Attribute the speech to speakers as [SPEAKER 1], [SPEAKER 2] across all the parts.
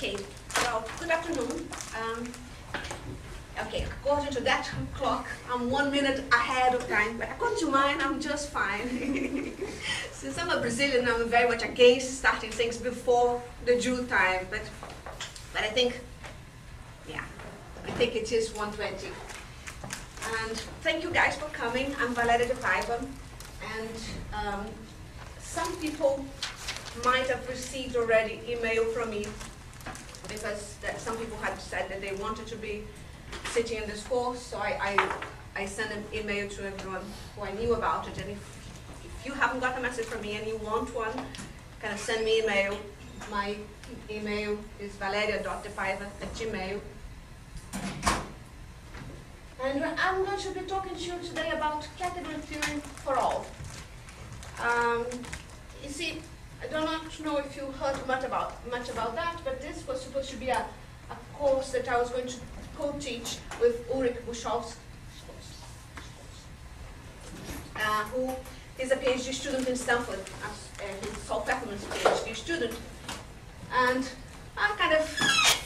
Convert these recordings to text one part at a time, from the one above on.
[SPEAKER 1] Okay, well, good afternoon. Okay, according to that clock, I'm 1 minute ahead of time, but according to mine, I'm just fine. Since I'm a Brazilian, I'm very much against starting things before the due time, but I think, yeah, I think it is 1:20. And thank you guys for coming. I'm Valeria de Paiva, and some people might have received already email from me because some people had said that they wanted to be sitting in this course, so I sent an email to everyone who I knew about it. And if you haven't got a message from me and you want one, kind of send me email. My email is valeria.depaiva@gmail. And I'm going to be talking to you today about category theory for all. You see, I do not know if you heard much about that, but this was supposed to be a course that I was going to co-teach with Ulrich Buschowski, who is a PhD student in Stanford. He's Saul Peckerman's PhD student. And kind of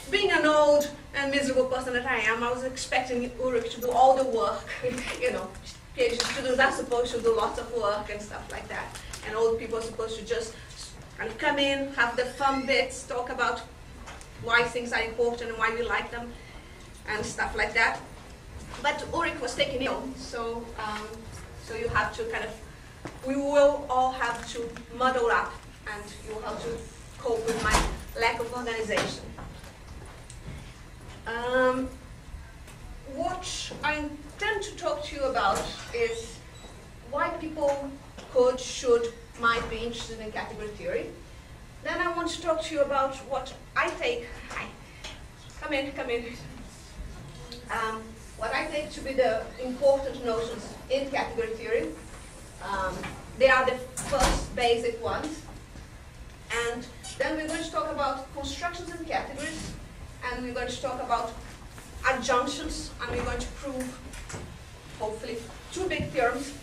[SPEAKER 1] being an old and miserable person that I am, I was expecting Ulrich to do all the work. You know, PhD students are supposed to do lots of work and stuff like that. And old people are supposed to just kind of come in, have the fun bits, talk about why things are important and why we like them, and stuff like that. But Ulrich was taken ill, so you have to kind of, we will all have to muddle up, and you will have to cope with my lack of organization. What I intend to talk to you about is why people could, should, might be interested in category theory. Then I want to talk to you about what I take, come in. What I take to be the important notions in category theory. They are the first basic ones. And then we're going to talk about constructions and categories, and we're going to talk about adjunctions, and we're going to prove, hopefully, 2 big theorems.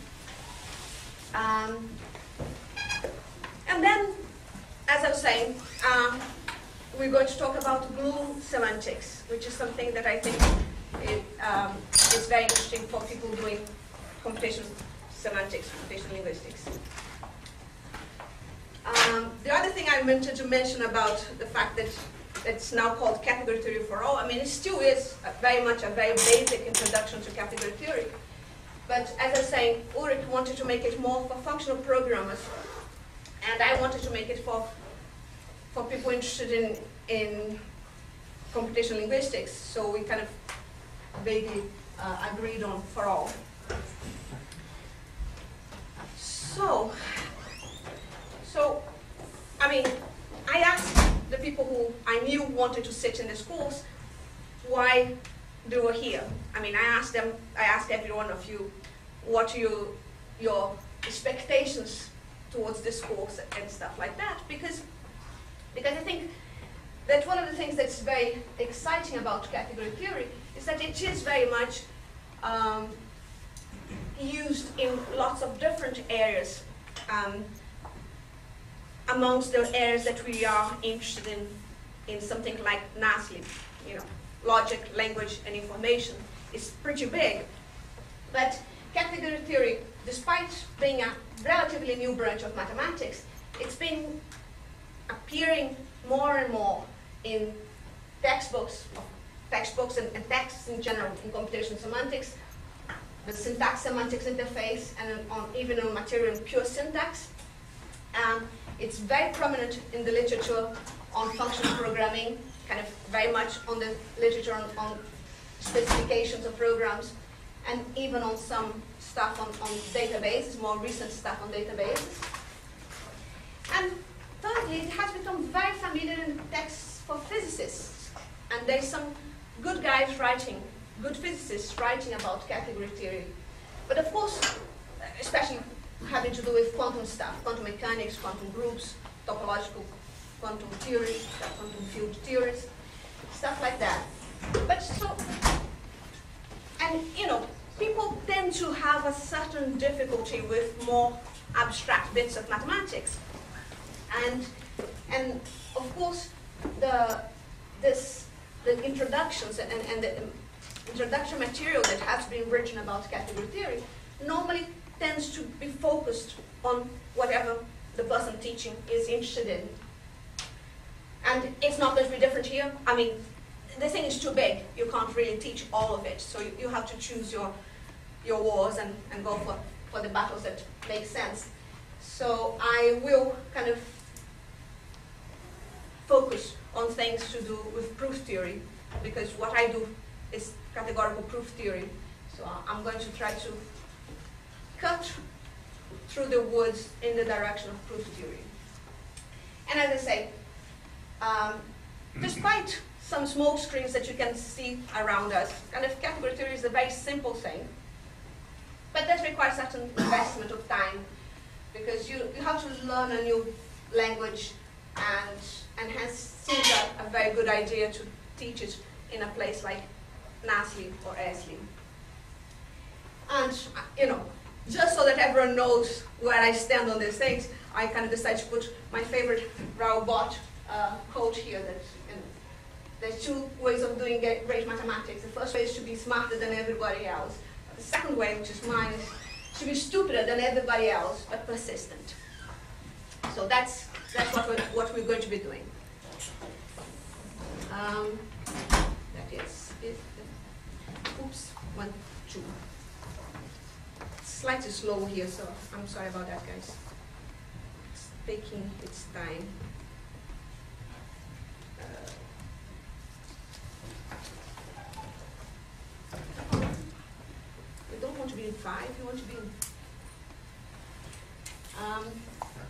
[SPEAKER 1] And then, as I was saying, we're going to talk about glue semantics, which is something that I think is very interesting for people doing computational semantics, computational linguistics. The other thing I wanted to mention about the fact that it's now called category theory for all, I mean, it still is very much a very basic introduction to category theory. But as I was saying, Ulrich wanted to make it more for functional programmers, and I wanted to make it for people interested in computational linguistics, so we kind of vaguely agreed on for all. So, I mean, I asked the people who I knew wanted to sit in this course why they were here. I mean, I asked every one of you, what are your expectations towards this course and stuff like that, because I think that one of the things that's very exciting about category theory is that it is very much used in lots of different areas, amongst the areas that we are interested in something like NASSLLI, you know, logic, language, and information is pretty big. But category theory, despite being a relatively new branch of mathematics, it's been appearing more and more in textbooks and texts in general in computational semantics, the syntax semantics interface, and even on material and pure syntax. It's very prominent in the literature on functional programming, kind of very much on the literature on specifications of programs, and even on some stuff on databases, more recent stuff on databases. And thirdly, it has become very familiar in texts for physicists. And there's some good guys writing, good physicists writing about category theory. But of course, especially having to do with quantum stuff, quantum mechanics, quantum groups, topological quantum theory, quantum field theories, stuff like that. But so, and you know, people tend to have a certain difficulty with more abstract bits of mathematics. And of course, the the introductions and the introduction material that has been written about category theory normally tends to be focused on whatever the person teaching is interested in. And it's not going to be different here. I mean, the thing is too big. You can't really teach all of it. So you have to choose your wars and go for the battles that make sense. So I will kind of focus on things to do with proof theory, because what I do is categorical proof theory. So I'm going to try to cut through the woods in the direction of proof theory. And as I say, despite some small screens that you can see around us, kind of category theory is a very simple thing, but that requires certain investment of time, because you have to learn a new language, and hence seems a very good idea to teach it in a place like NASSLLI or NASSLLI. And, you know, just so that everyone knows where I stand on these things, I kind of decided to put my favorite robot quote here that, you know, there's two ways of doing great mathematics. The first way is to be smarter than everybody else. The second way, which is mine, is to be stupider than everybody else, but persistent. So that's what we're going to be doing. That is it. Oops, 1, 2. Slightly slow here, so I'm sorry about that, guys. It's taking its time. You don't want to be in 5, you want to be in...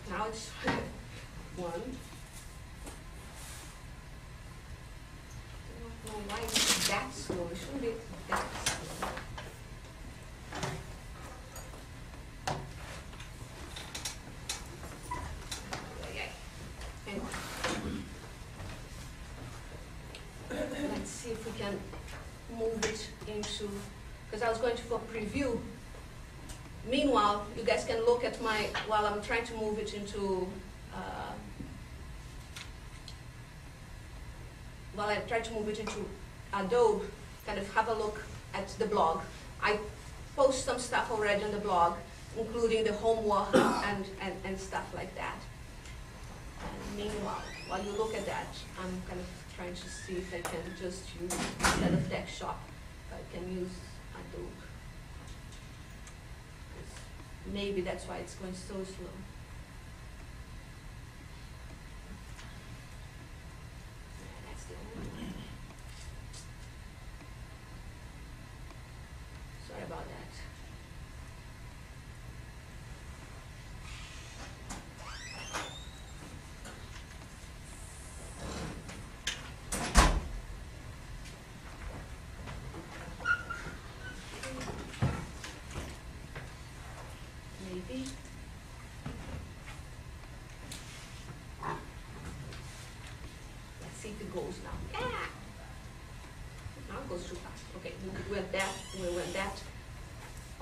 [SPEAKER 1] now it's 1. I don't know why it's that slow. It shouldn't be that slow. Hang on. Let's see if we can move it into, because I was going to for preview. Meanwhile, you guys can look at my, while I'm trying to move it into, while I try to move it into Adobe, kind of have a look at the blog. I post some stuff already on the blog, including the homework and stuff like that. And meanwhile, while you look at that, I'm kind of trying to see if I can just use, instead of TechShop, I can use Adobe. Maybe that's why it's going so slow. That's the only one. Sorry about that. Let's see if it goes now. Yeah. Now it goes too fast. Okay, we went that, we went that.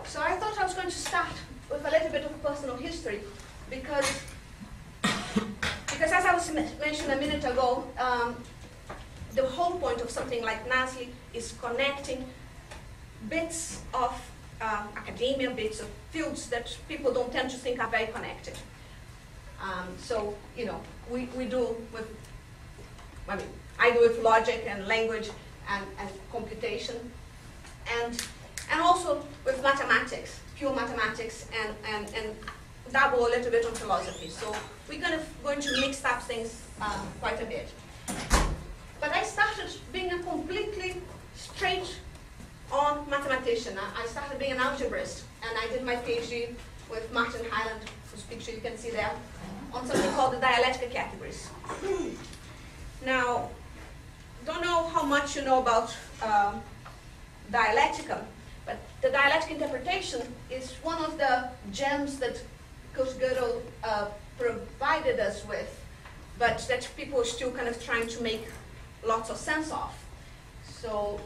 [SPEAKER 1] So I thought I was going to start with a little bit of personal history, because as I was mentioning a minute ago, the whole point of something like NASSLLI is connecting bits of academia, bits of fields that people don't tend to think are very connected. So, you know, we do with, I mean, I do with logic and language and computation, and also with mathematics, pure mathematics, and dabble a little bit on philosophy. So we're kind of going to mix up things quite a bit. But I started being a completely straight on mathematician. I started being an algebraist, and I did my PhD with Martin Hyland, whose picture you can see there, on something called the dialectical categories. Now, don't know how much you know about dialectical, but the dialectic interpretation is one of the gems that Coach Gödel provided us with, but that people are still kind of trying to make lots of sense of. So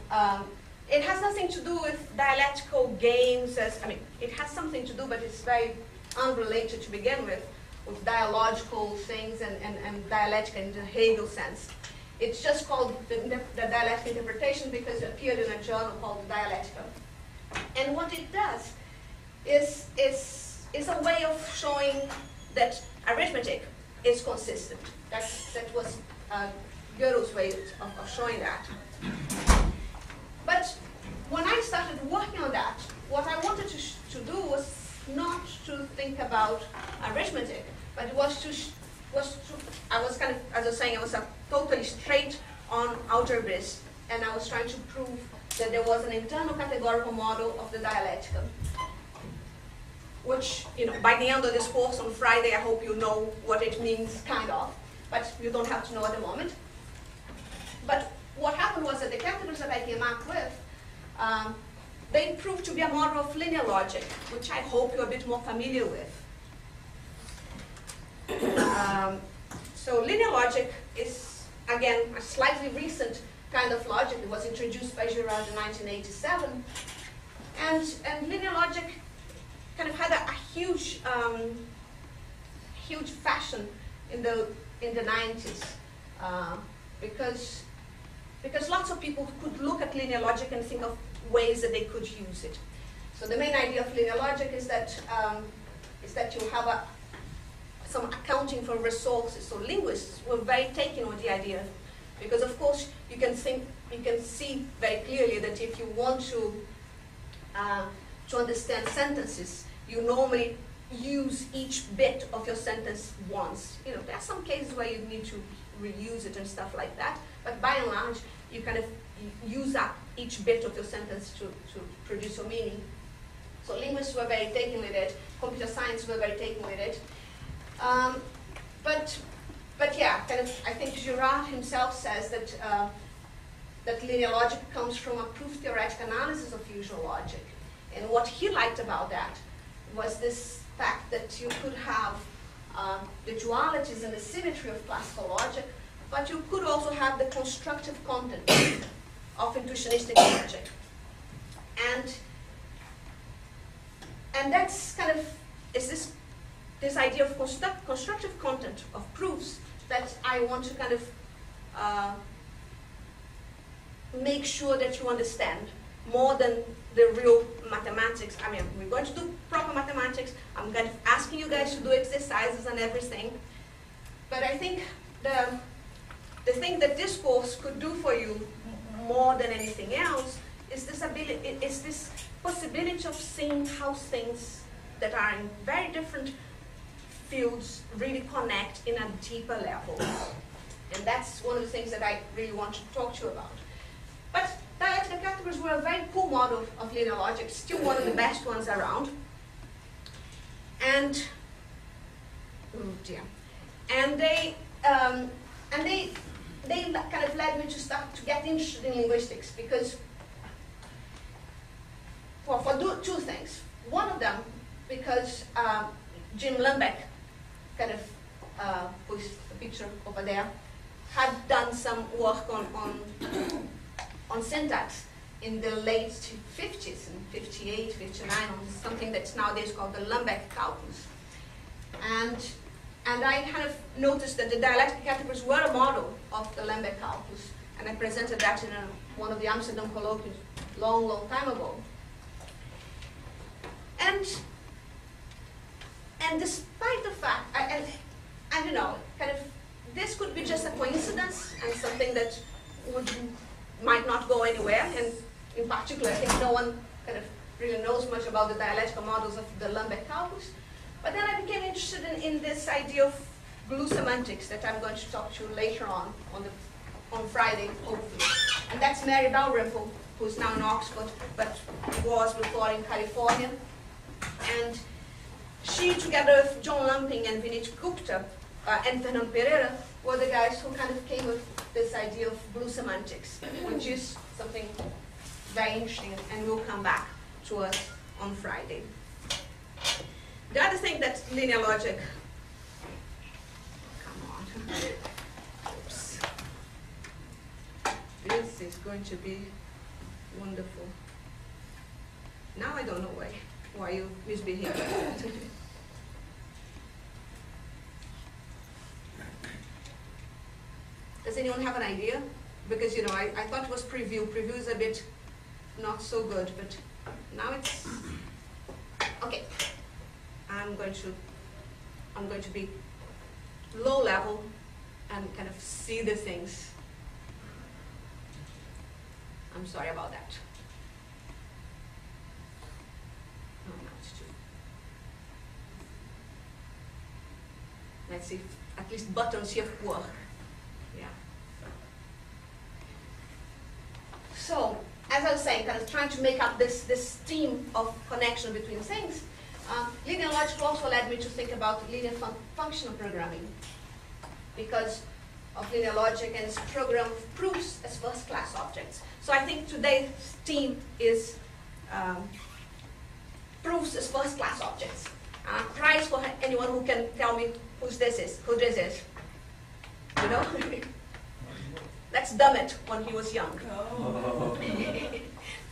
[SPEAKER 1] it has nothing to do with dialectical games, it has something to do, but it's very unrelated to begin with dialogical things and dialectic in the Hegel sense. It's just called the dialectical interpretation because it appeared in a journal called the Dialectical. And what it does is a way of showing that arithmetic is consistent. That was Gödel's way of showing that. But when I started working on that, what I wanted to do was not to think about arithmetic, but it was to I was kind of, as I was saying, I was a totally straight on algebraist, and I was trying to prove that there was an internal categorical model of the dialectical, which, by the end of this course on Friday, I hope you know what it means, kind of, but you don't have to know at the moment. But what happened was that the categories that I came up with, they proved to be a model of linear logic, which I hope you're a bit more familiar with. So linear logic is, again, a slightly recent kind of logic. It was introduced by Girard in 1987. And linear logic kind of had a huge fashion in the 90s because lots of people could look at linear logic and think of ways that they could use it. So the main idea of linear logic is that you have some accounting for resources. So linguists were very taken with the idea, because of course you can see very clearly that if you want to understand sentences, you normally use each bit of your sentence once. There are some cases where you need to reuse it and stuff like that, but by and large, you kind of use up each bit of your sentence to produce your meaning. So linguists were very taken with it. Computer science were very taken with it. But yeah, kind of, I think Girard himself says that linear logic comes from a proof-theoretic analysis of usual logic. And what he liked about that was this fact that you could have the dualities and the symmetry of classical logic, but you could also have the constructive content of intuitionistic logic. And that's kind of, is this idea of constructive content of proofs that I want to kind of make sure that you understand more than the real mathematics. I mean, we're going to do proper mathematics. I'm kind of asking you guys to do exercises and everything. But I think the thing that this course could do for you more than anything else is this possibility of seeing how things that are in very different fields really connect in a deeper level. And that's one of the things that I really want to talk to you about. But dialectical categories were a very cool model of linear logic, still one of the best ones around. And, oh dear. And they kind of led me to start to get interested in linguistics because, well, for two things. One of them, because Jim Lembeck, kind of, who's the picture over there, had done some work on syntax in the late 50s, in 58, 59, on something that's nowadays called the Lembeck calculus. And I kind of noticed that the dialectic categories were a model of the Lembeck calculus, and I presented that in one of the Amsterdam colloquies long time ago. And despite the fact, I don't know, kind of, this could be just a coincidence and something that might not go anywhere. And in particular, I think no one kind of really knows much about the dialectical models of the Lembeck calculus. But then I became interested in this idea of glue semantics that I'm going to talk to you later on Friday, hopefully. And that's Mary Dalrymple, who's now in Oxford, but was before in California. And she, together with John Lumping and Vinit Gupta and Fernando Pereira, were the guys who kind of came with this idea of glue semantics, which is something very interesting and will come back to us on Friday. The other thing that linear logic, come on, oops. This is going to be wonderful. Now I don't know why you misbehave. Does anyone have an idea? Because, you know, I thought it was preview. Preview is a bit not so good, but now it's, okay. I'm going to be low level and kind of see the things. I'm sorry about that. Oh, no, it's too. Let's see if at least buttons here work. Yeah. So, as I was saying, kind of trying to make up this theme of connection between things, linear logic also led me to think about linear functional programming because of linear logic and its program proofs as first-class objects. So I think today's theme is proofs as first-class objects. Prize for anyone who can tell me who this is. You know? Let's dumb it when he was young. Oh.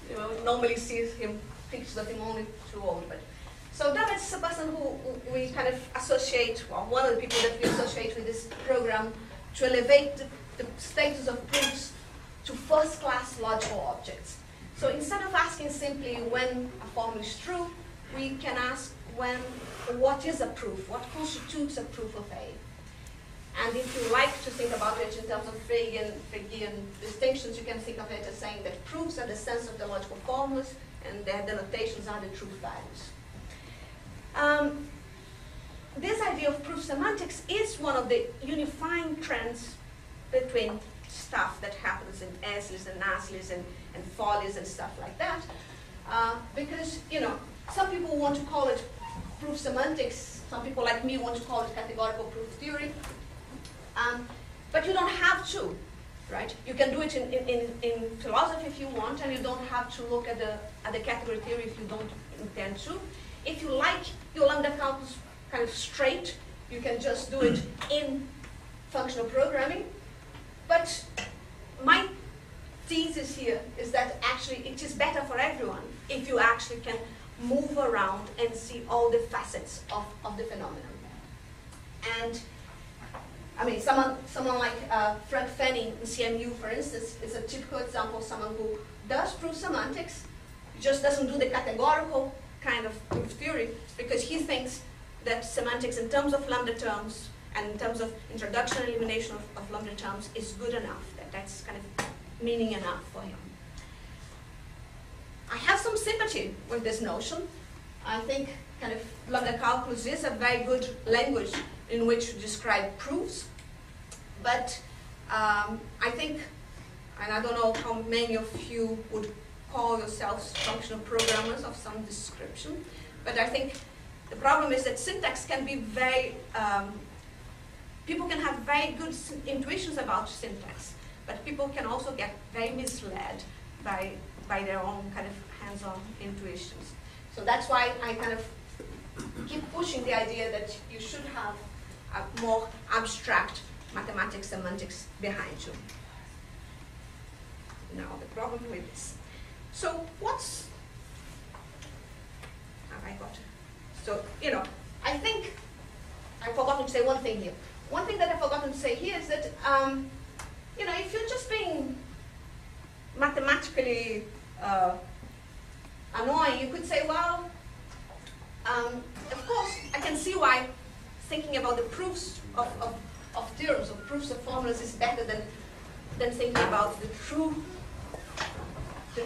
[SPEAKER 1] You know, normally sees him, thinks that I'm only too old. But so Dummett is a person who we kind of associate, well, one of the people that we associate with this program to elevate the status of proofs to first-class logical objects. So instead of asking simply when a formula is true, we can ask what is a proof, what constitutes a proof of A. And if you like to think about it in terms of Fregean distinctions, you can think of it as saying that proofs are the sense of the logical formulas and their denotations are the truth values. This idea of proof semantics is one of the unifying trends between stuff that happens in NASSLLIs and NASSLLIs and follies and stuff like that. Because, you know, some people want to call it proof semantics, some people like me want to call it categorical proof theory. But you don't have to, right? You can do it in philosophy if you want, and you don't have to look at the category theory if you don't intend to. If you like your lambda calculus kind of straight, you can just do it in functional programming. But my thesis here is that actually it is better for everyone if you actually can move around and see all the facets of the phenomenon. And I mean, someone like Frank Fanning in CMU, for instance, is a typical example of someone who does proof semantics, just doesn't do the categorical kind of proof theory, because he thinks that semantics in terms of lambda terms and in terms of introduction and elimination of lambda terms is good enough, that's kind of meaning enough for him. I have some sympathy with this notion. I think kind of lambda calculus is a very good language in which to describe proofs, but I think, and I don't know how many of you would call yourselves functional programmers of some description, but I think the problem is that syntax can be very, people can have very good intuitions about syntax, but people can also get very misled by their own kind of hands-on intuitions. So that's why I kind of keep pushing the idea that you should have a more abstract mathematics semantics behind you. Now the problem with this. So what's, have I got? So, you know, I think I've forgotten to say one thing here. One thing that I've forgotten to say here is that, you know, if you're just being mathematically annoying, you could say, well, of course, I can see why thinking about the proofs of theorems, of proofs of formulas is better than thinking about the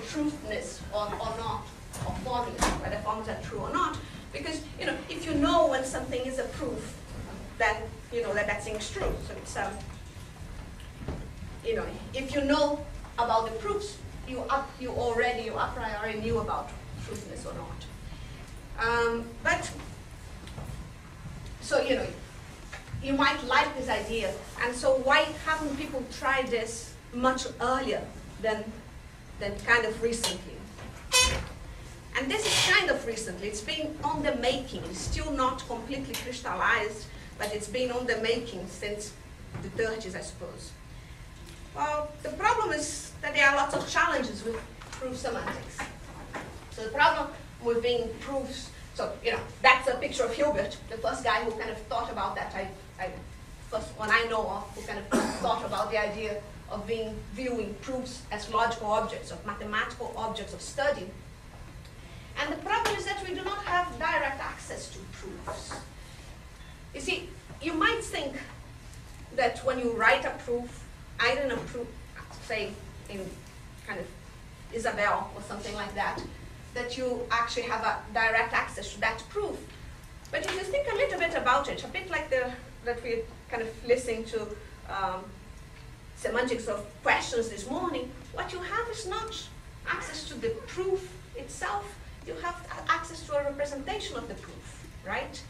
[SPEAKER 1] truthness or not of formulas, whether formulas are true or not. Because, you know, if you know when something is a proof, then you know that thing is true. So it's, you know, if you know about the proofs, you a priori knew about truthness or not. But, so, you know, you might like this idea, and so why haven't people tried this much earlier than kind of recently? And this is kind of recently. It's been on the making. It's still not completely crystallized, but it's been on the making since the 30s, I suppose. Well, the problem is that there are lots of challenges with proof semantics. So the problem with being proofs, so, you know, that's a picture of Hilbert, the first guy who kind of thought about that first one I know of who kind of thought about the idea of viewing proofs as logical objects, of mathematical objects of study. And the problem is that we do not have direct access to proofs. You see, you might think that when you write a proof, either in a proof, say in kind of Isabel or something like that, that you actually have a direct access to that proof. But if you think a little bit about it, a bit like that we're kind of listening to semantics of questions this morning, what you have is not access to the proof itself, you have access to a representation of the proof, right?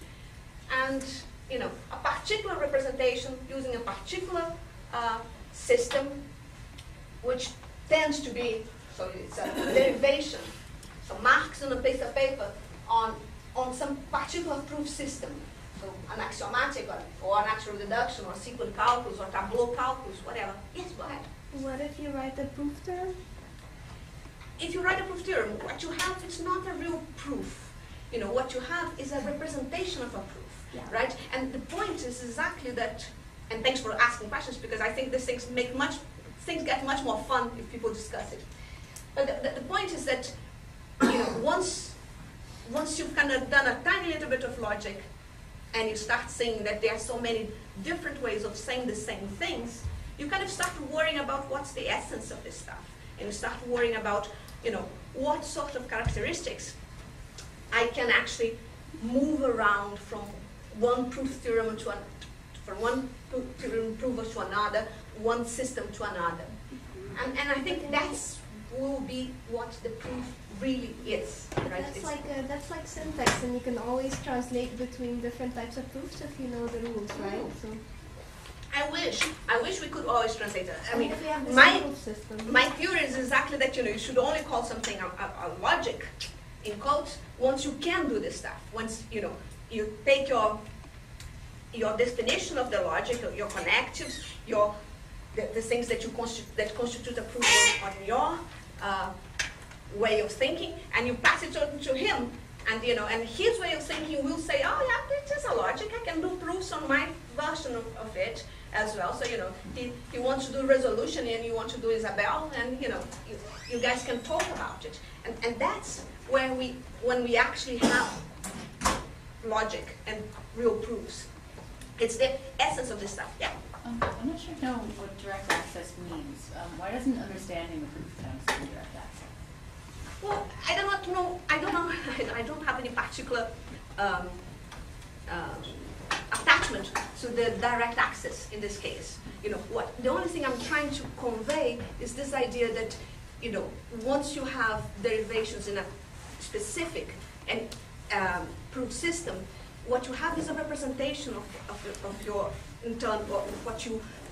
[SPEAKER 1] And, you know, a particular representation using a particular system, which tends to be, so it's a derivation, so marks on a piece of paper on some particular proof system. So an axiomatic or a natural deduction or sequent calculus or tableau calculus, whatever. Yes, go ahead.
[SPEAKER 2] What if you write a proof theorem?
[SPEAKER 1] If you write a proof theorem, what you have is not a real proof. You know, what you have is a representation of a proof, right? And the point is exactly that, and thanks for asking questions, because I think these things things get much more fun if people discuss it. But the point is that, you know, once you've kind of done a tiny little bit of logic, and you start seeing that there are so many different ways of saying the same things, you kind of start worrying about what's the essence of this stuff. And you start worrying about, you know, what sort of characteristics I can actually move around from one proof theorem to from one proof theorem prover to another, one system to another. And I think that's will be what the proof really is. Right?
[SPEAKER 2] That's like syntax, and you can always translate between different types of proofs if you know the rules, right? So
[SPEAKER 1] I wish we could always translate it. I mean,
[SPEAKER 2] if we have the
[SPEAKER 1] my
[SPEAKER 2] proof system.
[SPEAKER 1] my theory is exactly that, you know, you should only call something a logic in quotes once you can do this stuff. Once, you know, you take your definition of the logic, your connectives, the things that constitute a proof on your way of thinking, and you pass it on to him, and you know, and his way of thinking will say, oh yeah, it is a logic. I can do proofs on my version of it as well. So you know, he wants to do resolution, and you want to do Isabel, and you know, you guys can talk about it, and that's where when we actually have logic and real proofs. It's the essence of this stuff. Yeah.
[SPEAKER 3] I'm not sure I know what direct access means. Why doesn't understanding the proof counts as direct access?
[SPEAKER 1] Well, I do not know. I don't know. I don't have any particular attachment to the direct access in this case. You know, the only thing I'm trying to convey is this idea that, you know, once you have derivations in a specific and proof system, what you have is a representation of your internal,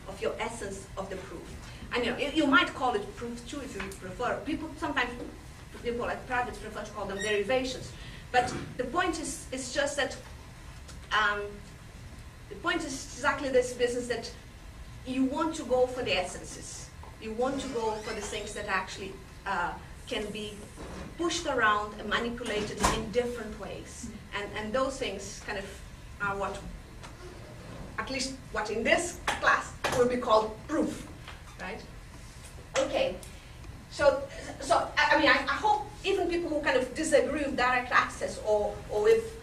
[SPEAKER 1] of your essence of the proof. And you know, you might call it proof too if you prefer. Sometimes people like privates prefer to call them derivations. But the point is just that the point is exactly this business that you want to go for the essences. You want to go for the things that actually can be pushed around and manipulated in different ways. And those things kind of are what, at least what in this class will be called proof, right? Okay, so I mean, I hope even people who kind of disagree with direct access or with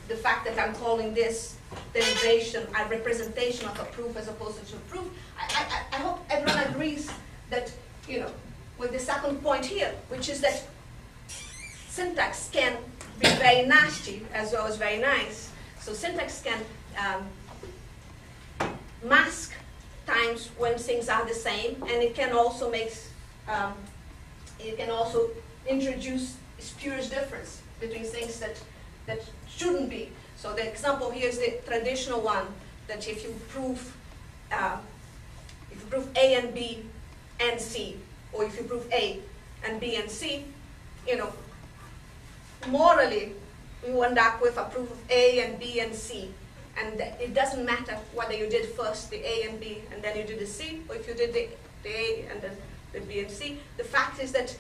[SPEAKER 1] the fact that I'm calling this derivation a representation of a proof as opposed to a proof, I hope everyone agrees that, you know, with the second point here, which is that syntax can be very nasty as well as very nice. So syntax can mask times when things are the same, and it can also introduce spurious difference between things that shouldn't be. So the example here is the traditional one, that if you prove A and B and C, or if you prove A and B and C, you know, morally, you end up with a proof of A and B and C. And it doesn't matter whether you did first the A and B and then you did the C, or if you did the A and then the B and C. The fact is that,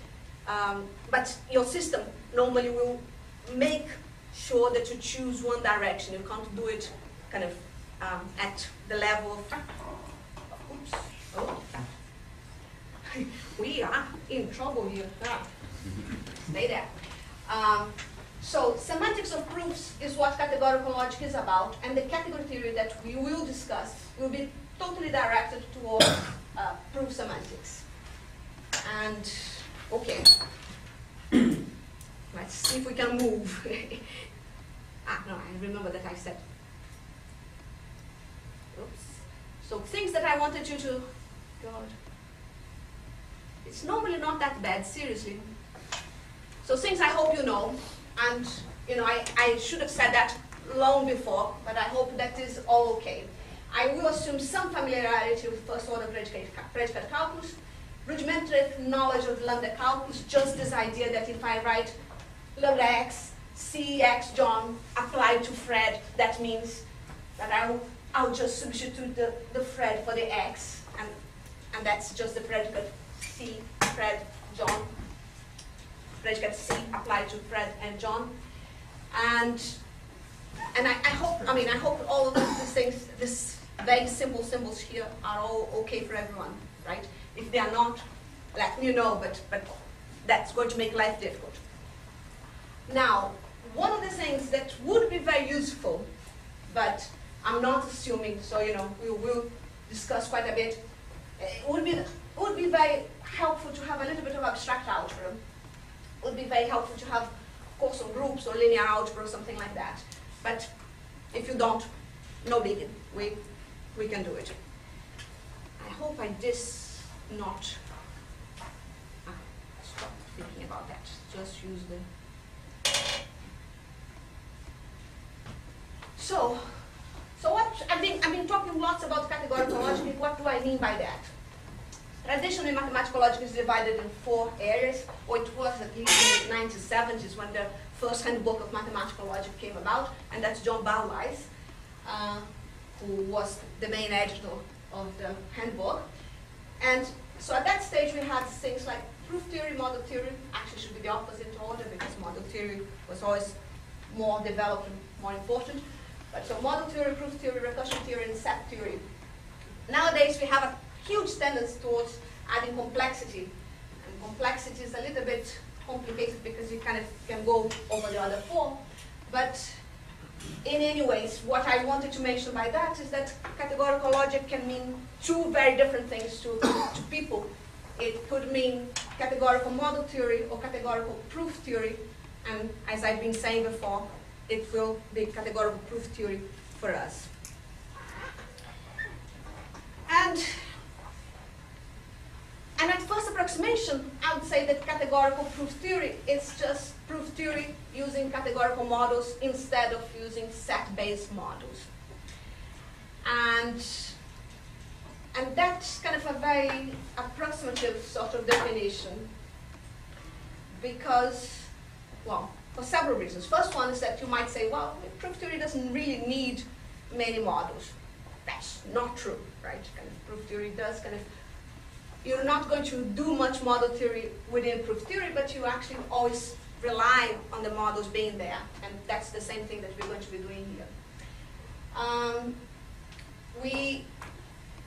[SPEAKER 1] but your system normally will make sure that you choose one direction. You can't do it kind of at the level of, oops, oh, we are in trouble here. Stay there. So semantics of proofs is what categorical logic is about, and the category theory that we will discuss will be totally directed towards proof semantics. And, okay, let's see if we can move. No, I remember that I said. Oops. So things that I wanted you to, God. It's normally not that bad, seriously. So things I hope you know, and you know, I should have said that long before, but I hope that is all okay. I will assume some familiarity with first order predicate calculus, rudimentary knowledge of lambda calculus, just this idea that if I write lambda x, c x John applied to Fred, that means that I'll just substitute the Fred for the x, and that's just the predicate C, Fred, John. Predicate C applied to Fred and John. And I hope all of these things, these very simple symbols here are all okay for everyone, right? If they are not, let me know, but that's going to make life difficult. Now, one of the things that would be very useful, but I'm not assuming, so you know, we will discuss quite a bit, would be very helpful to have a little bit of abstract algebra. Would be very helpful to have course on groups or linear algebra or something like that. But if you don't, no biggie. We can do it. I hope I not stop thinking about that. Just use the. So what I've been talking lots about categorical logic. What do I mean by that? Traditionally, mathematical logic is divided in 4 areas, or it was at least in the 1970s when the first handbook of mathematical logic came about, and that's John Bauweiss, who was the main editor of the handbook. And so at that stage, we had things like proof theory, model theory. Actually, should be the opposite order because model theory was always more developed and more important. But so model theory, proof theory, recursion theory, and set theory. Nowadays, we have a huge tendency towards adding complexity. And complexity is a little bit complicated because you kind of can go over the other 4. But in any ways, what I wanted to mention by that is that categorical logic can mean 2 very different things to people. It could mean categorical model theory or categorical proof theory. And as I've been saying before, it will be categorical proof theory for us. And at first approximation, I would say that categorical proof theory is just proof theory using categorical models instead of using set-based models. And that's kind of a very approximative sort of definition because, well, for several reasons. First one is that you might say, well, proof theory doesn't really need many models. That's not true, right? Kind of proof theory does kind of, you're not going to do much model theory within proof theory, but you actually always rely on the models being there, and that's the same thing that we're going to be doing here.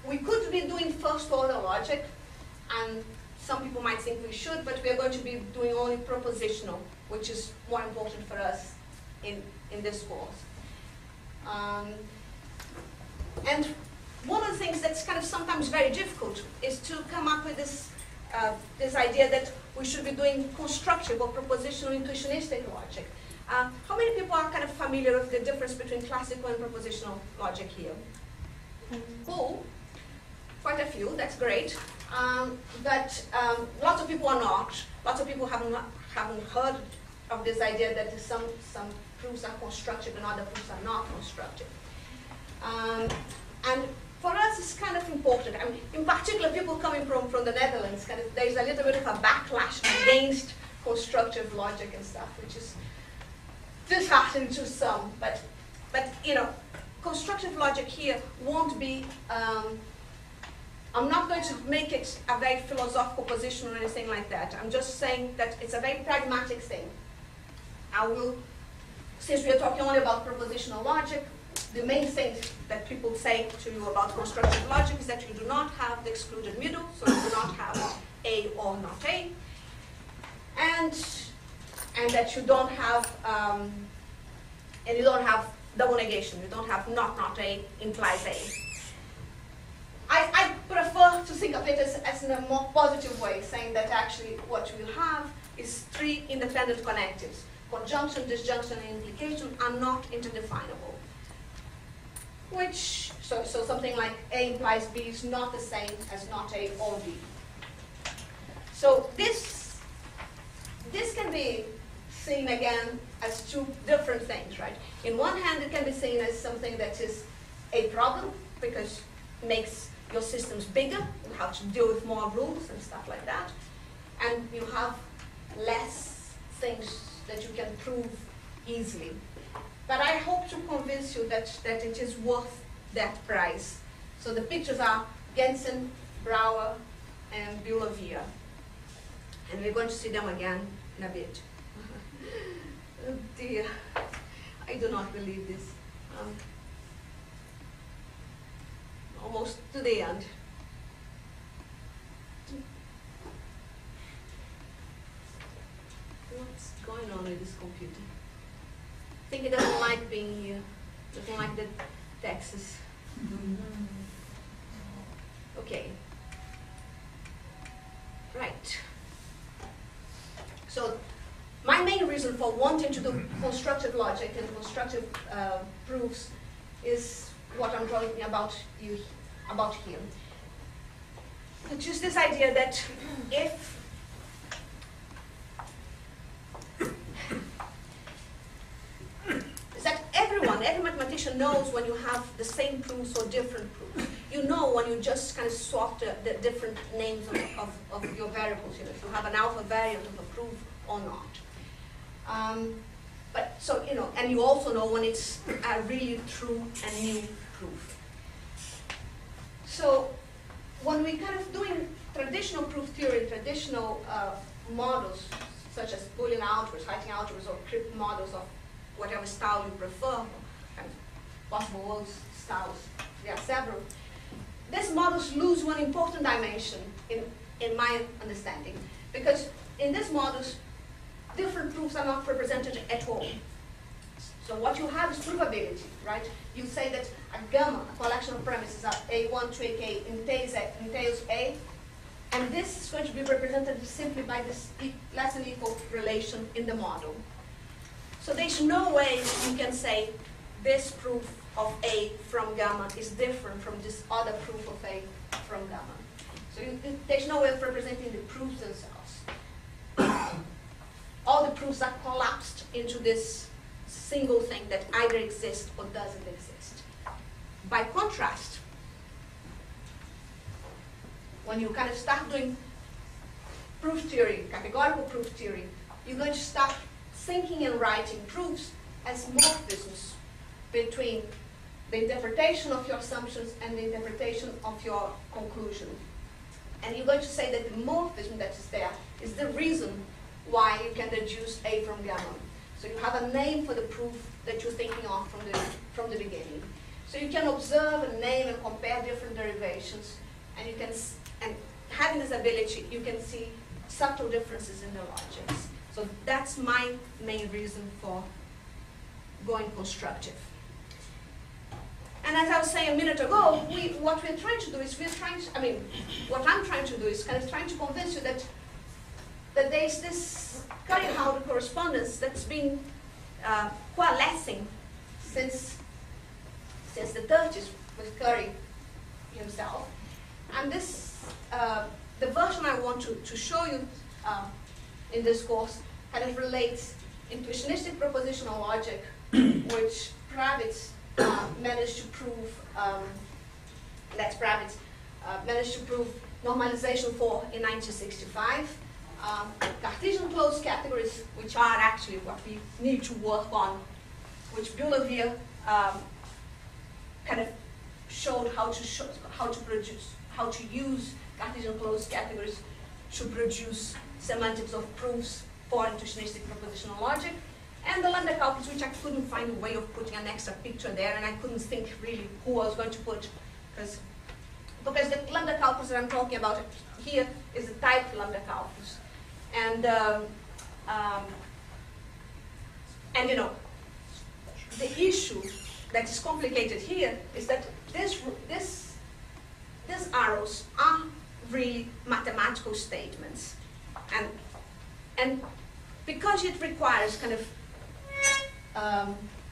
[SPEAKER 1] We could be doing first order logic, and some people might think we should, but we are going to be doing only propositional, which is more important for us in this course. And one of the things that's kind of sometimes very difficult is to come up with this idea that we should be doing constructive or propositional intuitionistic logic. How many people are kind of familiar with the difference between classical and propositional logic here? Cool. Quite a few, that's great. But lots of people are not. Lots of people haven't heard of this idea that some proofs are constructive and other proofs are not constructive. And for us, it's kind of important. I mean, in particular, people coming from the Netherlands, kind of, there's a little bit of a backlash against constructive logic and stuff, which is disheartening to some. But you know, constructive logic here won't be. I'm not going to make it a very philosophical position or anything like that. I'm just saying that it's a very pragmatic thing. I will, since we are talking only about propositional logic, the main thing that people say to you about constructive logic is that you do not have the excluded middle, so you do not have A or not A, and that you don't have double negation. You don't have not A implies A. I prefer to think of it as in a more positive way, saying that actually what you will have is three independent connectives. Conjunction, disjunction, and implication are not interdefinable. So something like A implies B is not the same as not A or B. So this can be seen again as two different things, right? In one hand, it can be seen as something that is a problem because it makes your systems bigger, you have to deal with more rules and stuff like that, and you have less things that you can prove easily. But I hope to convince you that it is worth that price. So the pictures are Gensen, Brouwer, and Bulavia. And we're going to see them again in a bit. Oh dear, I do not believe this. Almost to the end. What's going on with this computer? I think it doesn't like being here. Doesn't like the Texas. Okay. Right. So my main reason for wanting to do constructive logic and constructive proofs is what I'm talking about here. It's just this idea that if every mathematician knows when you have the same proofs or different proofs. You know when you just kind of swap the different names of your variables, you know, if you have an alpha variant of a proof or not. But so, you know, and you also know when it's a really true and new proof. So when we kind of doing traditional proof theory, traditional models, such as Boolean algebras, Heyting algebras, or crypt models of whatever style you prefer, kind of possible world styles, there are several. These models lose one important dimension in my understanding, because in these models, different proofs are not represented at all. So what you have is provability, right? You say that a gamma, a collection of premises are A1 to AK entails A, and this is going to be represented simply by this less than equal relation in the model. So there's no way you can say this proof of A from gamma is different from this other proof of A from gamma. So there's no way of representing the proofs themselves. All the proofs are collapsed into this single thing that either exists or doesn't exist. By contrast, when you kind of start doing proof theory, categorical proof theory, you're going to start thinking and writing proofs as morphisms between the interpretation of your assumptions and the interpretation of your conclusion. And you're going to say that the morphism that is there is the reason why you can deduce A from gamma. So you have a name for the proof that you're thinking of from the beginning. So you can observe and name and compare different derivations, and you can, and having this ability, you can see subtle differences in the logics. So that's my main reason for going constructive. And as I was saying a minute ago, what we're trying to do is what I'm trying to do is kind of trying to convince you that there's this Curry-Howell correspondence that's been coalescing since the 30s with Curry himself. And this, the version I want to show you in this course kind of relates intuitionistic propositional logic, which Kravitz managed to prove, managed to prove normalization for in 1965. Cartesian closed categories, which are actually what we need to work on, which Bulavia kind of showed how to use Cartesian closed categories to produce semantics of proofs for intuitionistic propositional logic. And the lambda calculus, which I couldn't find a way of putting an extra picture there, and I couldn't think really who I was going to put, because the lambda calculus that I'm talking about here is the type lambda calculus. And you know, the issue that is complicated here is that these arrows are really mathematical statements, and because it requires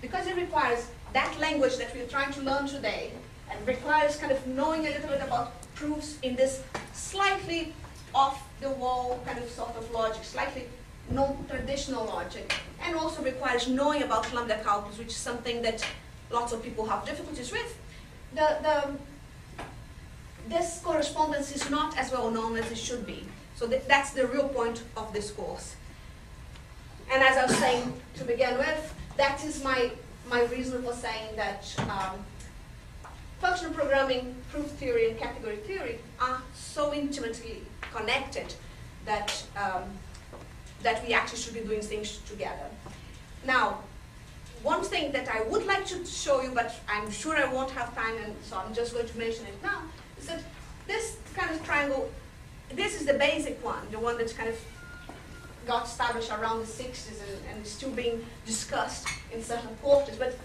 [SPEAKER 1] because it requires that language that we're trying to learn today, and requires kind of knowing a little bit about proofs in this slightly off-the-wall kind of sort of logic, slightly non-traditional logic, and also requires knowing about lambda calculus, which is something that lots of people have difficulties with. This correspondence is not as well known as it should be. So that's the real point of this course. And as I was saying to begin with, that is my reason for saying that functional programming, proof theory, and category theory are so intimately connected that, that we actually should be doing things together. Now, one thing that I would like to show you, but I'm sure I won't have time, and so I'm just going to mention it now, is that this kind of triangle, this is the basic one, the one that's kind of got established around the 60s and is still being discussed in certain quarters, but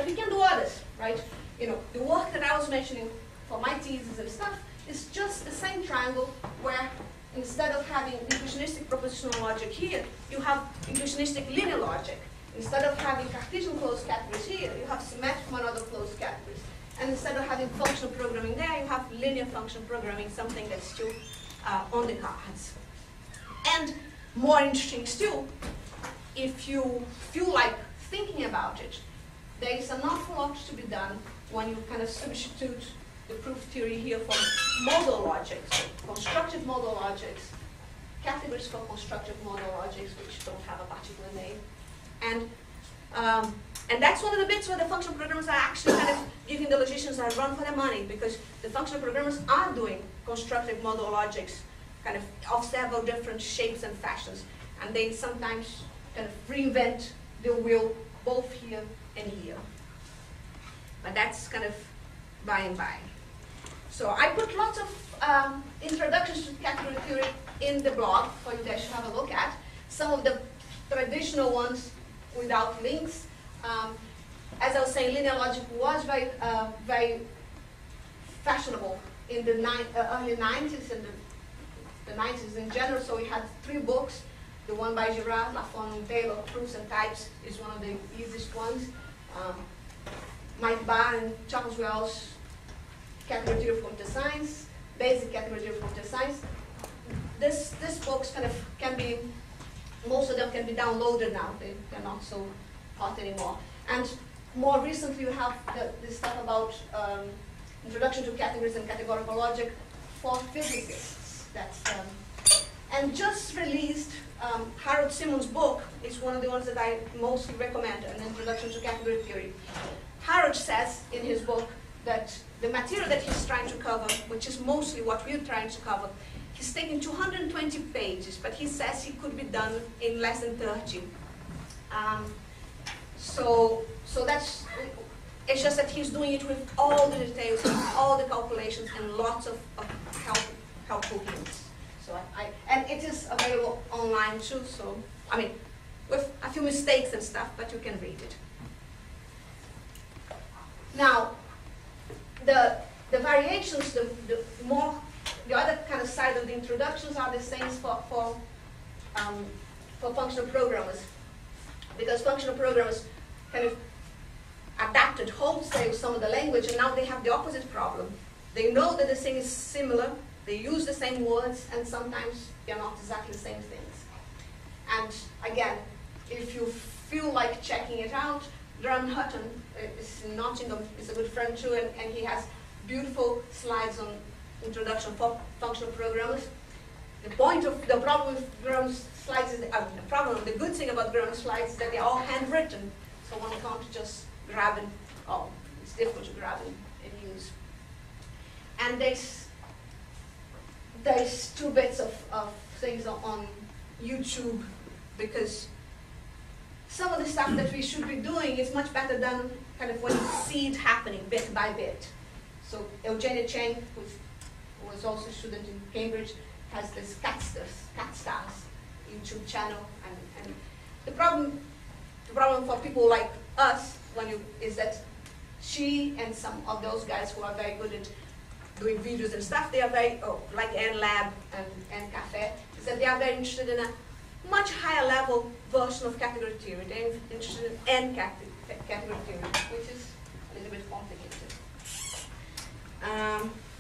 [SPEAKER 1] we can do others, right? You know, the work that I was mentioning for my thesis and stuff is just the same triangle where instead of having inclusionistic propositional logic here, you have inclusionistic linear logic. Instead of having Cartesian closed categories here, you have symmetric monodal closed categories. And instead of having functional programming there, you have linear function programming, something that's still on the cards. And more interesting still, if you feel like thinking about it, there is an awful lot to be done when you kind of substitute the proof theory here for modal logics, constructive modal logics, categories for constructive modal logics, which don't have a particular name. And that's one of the bits where the functional programmers are actually kind of giving the logicians a run for their money, because the functional programmers are doing constructive modal logics kind of several different shapes and fashions. And they sometimes kind of reinvent the wheel both here and here. But that's kind of by and by. So I put lots of introductions to category theory in the blog for you guys to have a look at. Some of the traditional ones without links. As I was saying, linear logic was very fashionable in the early 90s and the 90s in general. So we had 3 books. The one by Girard, Lafont, and Taylor, Proofs and Types, is one of the easiest ones. Mike Barr and Charles Wells, Category Theory of Computer Science, Basic Category Theory of Computer Science. This books kind of can be, most of them can be downloaded now. They're not so hot anymore. And more recently, you have this stuff about Introduction to Categories and Categorical Logic for physicists. That's and just released Harold Simon's book is one of the ones that I mostly recommend, An Introduction to Category Theory. Harold says in his book that the material that he's trying to cover, which is mostly what we're trying to cover, he's taking 220 pages, but he says it could be done in less than 30. So that's, it's just that he's doing it with all the details, all the calculations, and lots of helpful hints. So and it is available online too, so, I mean, with a few mistakes and stuff, but you can read it. Now, the variations, the other kind of side of the introductions are the same for functional programmers, because functional programmers kind of adapted wholesale some of the language, and now they have the opposite problem. They know that the thing is similar, they use the same words, and sometimes they're not exactly the same things. And again, if you feel like checking it out, Graham Hutton is in Nottingham, is a good friend too, and he has beautiful slides on introduction for functional programmers. The problem with Graham's slides is, the good thing about Graham's slides is that they're all handwritten, so one can't just grab and, it's difficult to grab and use. And there's 2 bits of things on YouTube, because some of the stuff that we should be doing is much better done kind of when you see it happening bit by bit. So Eugenia Cheng, who was also a student in Cambridge, has this Cat Stars YouTube channel, and the problem for people like us is that she and some of those guys who are very good at doing videos and stuff, they are very, like NLab and Cafe, is that they are very interested in a much higher level version of category theory. They're interested in category theory, which is a little bit complicated.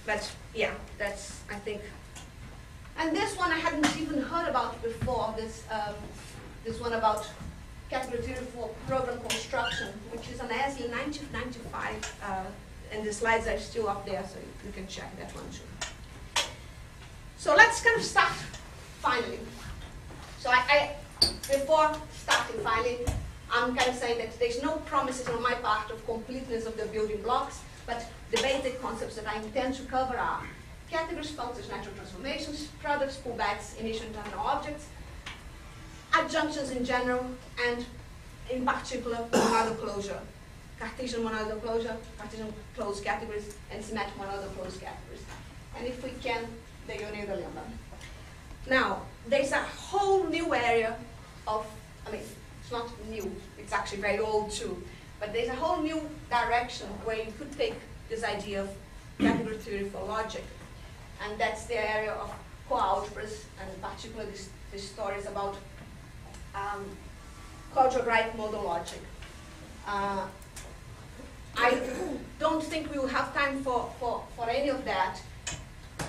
[SPEAKER 1] But yeah, that's, I think. And this one I hadn't even heard about before, this one about category theory for program construction, which is an NASSLLI 1995, and the slides are still up there, so you can check that one too. So let's kind of start finally. So before starting finally, I'm kind of saying that there's no promises on my part of completeness of the building blocks, but the basic concepts that I intend to cover are categories, functions, natural transformations, products, pullbacks, initial and terminal objects, adjunctions in general, and in particular, monadal closure. Cartesian monadal closure, Cartesian closed categories, and symmetric monadal closed categories. And if we can, the unit of lambda. Now, there's a whole new area of, it's not new, it's actually very old too, but there's a whole new direction where you could take this idea of category theory for logic, and that's the area of coalgebras, and in particular this story is about coalgebraic modal logic. I don't think we will have time for any of that,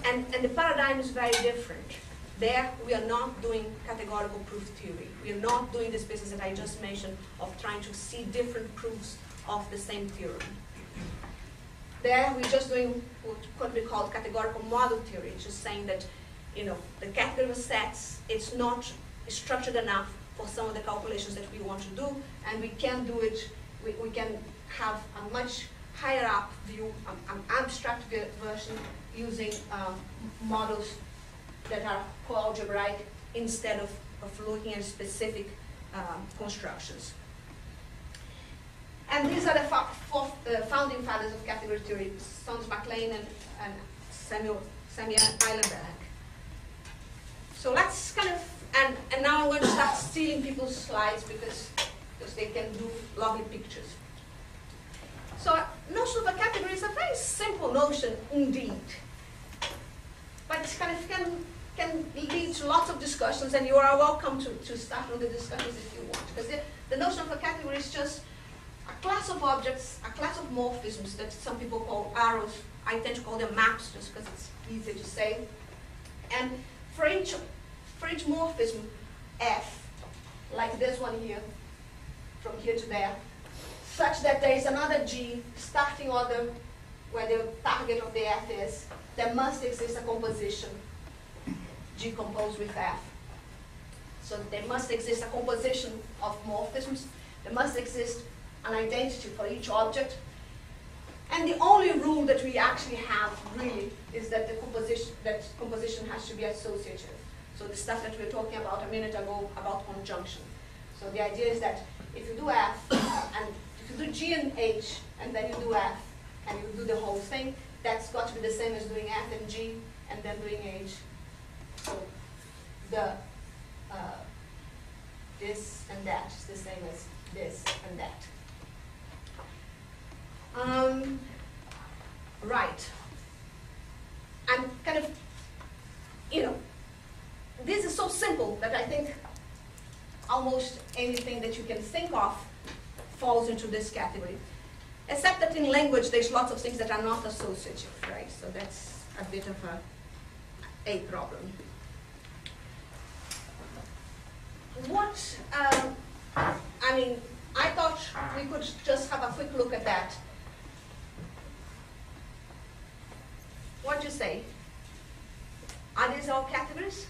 [SPEAKER 1] and the paradigm is very different. There, we are not doing categorical proof theory. We are not doing this business that I just mentioned of trying to see different proofs of the same theorem. There, we're just doing what could be called categorical model theory, just saying that, the category of sets is not structured enough for some of the calculations that we want to do, and we can do it, we can have a much higher up view, an abstract version using models that are coalgebraic instead of looking at specific constructions. And these are the founding fathers of category theory, Sons MacLean and Samuel Eilenberg. So let's kind of, and now I'm going to start stealing people's slides because they can do lovely pictures. So notion of a category is a very simple notion indeed, but it kind of can lead to lots of discussions, and you are welcome to start on the discussions if you want, because the notion of a category is just a class of objects, a class of morphisms that some people call arrows. I tend to call them maps just because it's easier to say. And for each morphism, F, like this one here, from here to there, such that there is another G starting order where the target of the F is, there must exist a composition, G composed with F. So there must exist a composition of morphisms, there must exist an identity for each object, and the only rule that we actually have really is that the composition has to be associative. So the stuff that we were talking about a minute ago about conjunction. So the idea is that if you do F, and if you do G and H, and then you do F, and you do the whole thing, that's got to be the same as doing F and G, and then doing H. So this and that is the same as this and that. Right. And kind of, this is so simple that I think almost anything that you can think of falls into this category. Except that in language, there's lots of things that are not associative, right? So that's a bit of a problem. I thought we could just have a quick look at that. What do you say? Are these all categories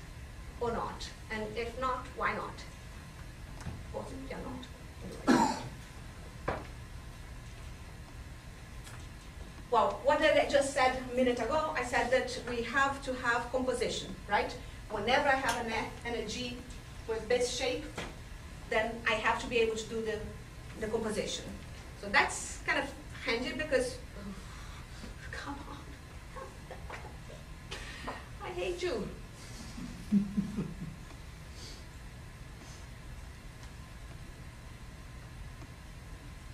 [SPEAKER 1] or not? And if not, why not? Possibly are not. Well, what did I just said a minute ago? I said that we have to have composition, right? Whenever I have an F and a G with this shape, then I have to be able to do the composition. So that's kind of handy because, come on, I hate you.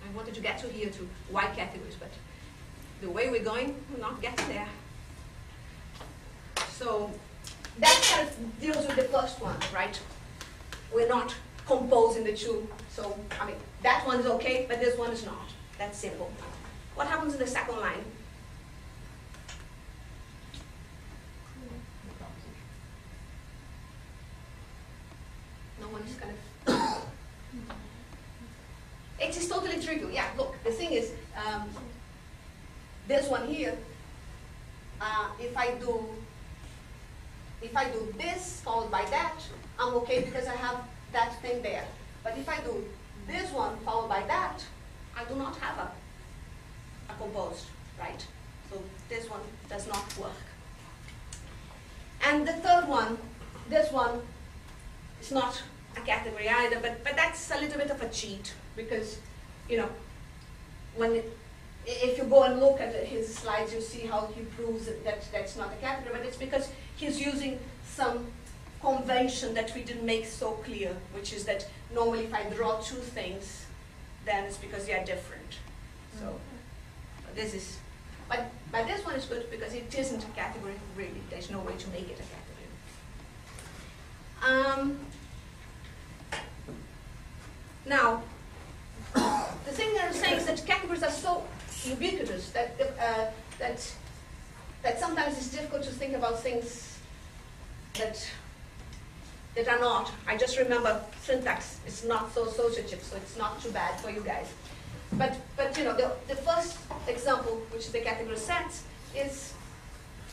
[SPEAKER 1] I wanted to get to here to why categories, but the way we're going, we're not getting there. So that kind of deals with the first one, right? We're not composing the two. So, I mean, that one is okay, but this one is not. That's simple. What happens in the second line? No one is kind of... It is totally trivial. Yeah, look, the thing is, this one here, if I do this followed by that, I'm okay because I have that thing there. But if I do this one followed by that, I do not have a composed, right? So this one does not work. And the third one, this one is not a category either, but that's a little bit of a cheat because, you know, if you go and look at his slides, you see how he proves that that's not a category, but it's because he's using some convention that we didn't make so clear, which is that normally if I draw two things, then it's because they are different. So this is, but this one is good because it isn't a category really. There's no way to make it a category. Now, the thing that I'm saying is that categories are so ubiquitous that that sometimes it's difficult to think about things that are not. I just remember syntax is not so associative, so it's not too bad for you guys. But you know, the first example, which is the category sets, is,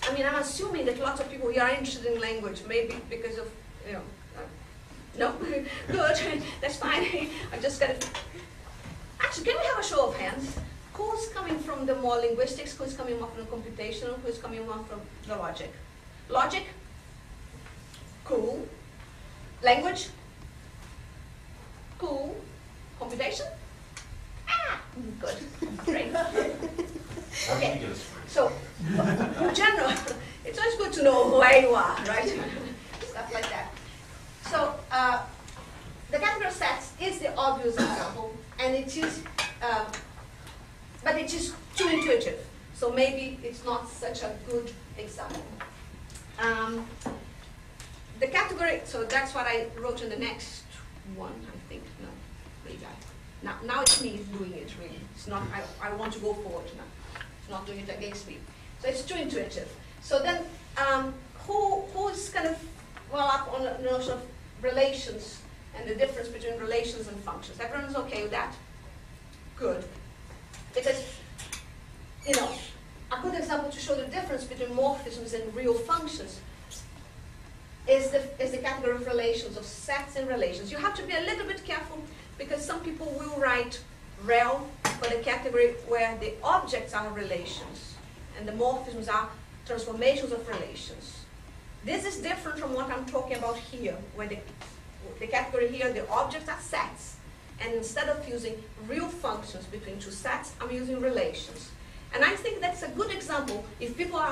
[SPEAKER 1] I mean, I'm assuming that lots of people here are interested in language, maybe because of, you know, no? Good, that's fine. I'm just gonna, actually, can we have a show of hands? Who's coming from the more linguistics, who's coming more from the computational, who's coming more from the logic? Logic? Cool. Language? Cool. Computation? Ah, good. Great. Okay. So, in general, it's always good to know where you are, right? Stuff like that. So, the category sets is the obvious example, and it is, but it is too intuitive. So maybe it's not such a good example. The category, so that's what I wrote in the next one, I think. No, maybe now it's me doing it, really. It's not, I want to go forward now. It's not doing it against me. So it's too intuitive. So then, who is kind of well up on the notion of relations and the difference between relations and functions? Everyone's okay with that? Good. Because, you know, a good example to show the difference between morphisms and real functions is the category of relations, of sets and relations. You have to be a little bit careful because some people will write rel for the category where the objects are relations and the morphisms are transformations of relations. This is different from what I'm talking about here, where the category here, the objects are sets. And instead of using real functions between two sets, I'm using relations. And I think that's a good example if people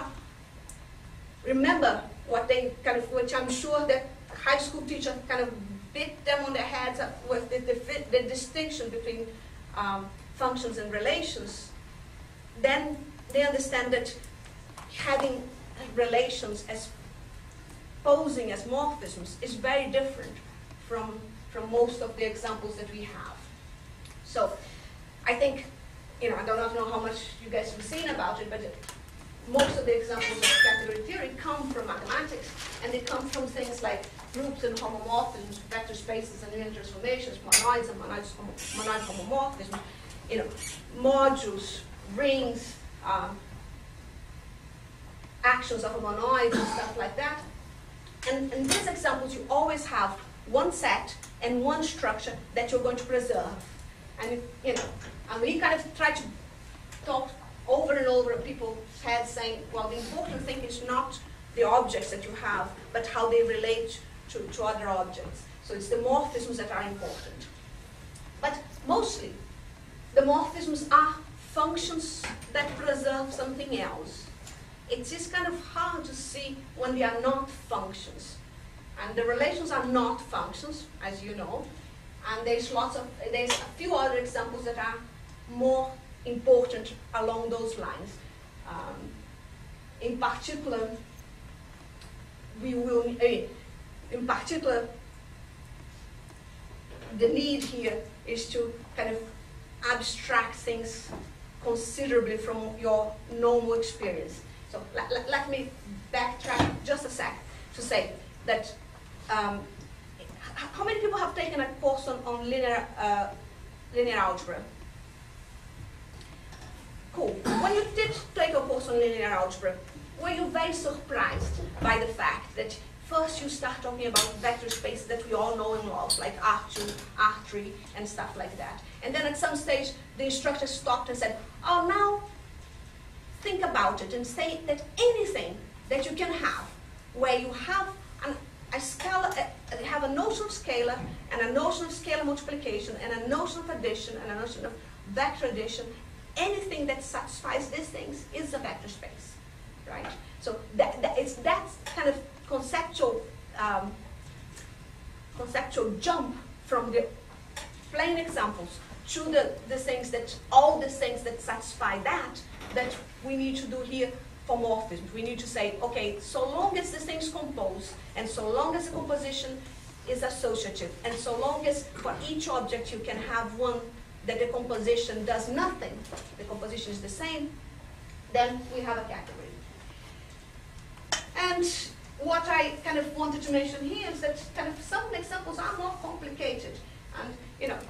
[SPEAKER 1] remember what they kind of, which I'm sure that high school teacher kind of beat them on their heads with the distinction between functions and relations, then they understand that having relations as posing as morphisms is very different from most of the examples that we have. So I think, you know, I do not know how much you guys have seen about it, but most of the examples of category theory come from mathematics, and they come from things like groups and homomorphisms, vector spaces and linear transformations, monoids and monoid homomorphisms, you know, modules, rings, actions of a monoid and stuff like that. And in these examples, you always have one set and one structure that you're going to preserve. And, you know, and we kind of try to talk over and over at people's heads saying, well, the important thing is not the objects that you have, but how they relate to other objects. So it's the morphisms that are important. But mostly, the morphisms are functions that preserve something else. It is kind of hard to see when they are not functions. And the relations are not functions, as you know. And there's a few other examples that are more important along those lines. In particular, the need here is to kind of abstract things considerably from your normal experience. So let me backtrack just a sec to say that how many people have taken a course on linear algebra? Cool. When you did take a course on linear algebra, were you very surprised by the fact that first you start talking about vector spaces that we all know and love, like R2, R3, and stuff like that. And then at some stage, the instructor stopped and said, oh, now think about it and say that anything that you can have, where you have a scalar, have a notion of scalar, and a notion of scalar multiplication, and a notion of addition, and a notion of vector addition, anything that satisfies these things is a vector space, right? So it's that kind of conceptual jump from the plain examples to the things that, all the things that satisfy that we need to do here for morphisms. We need to say, okay, so long as the things compose, and so long as the composition is associative, and so long as for each object you can have one that the composition does nothing, the composition is the same, then we have a category. And what I kind of wanted to mention here is that kind of some examples are more complicated. And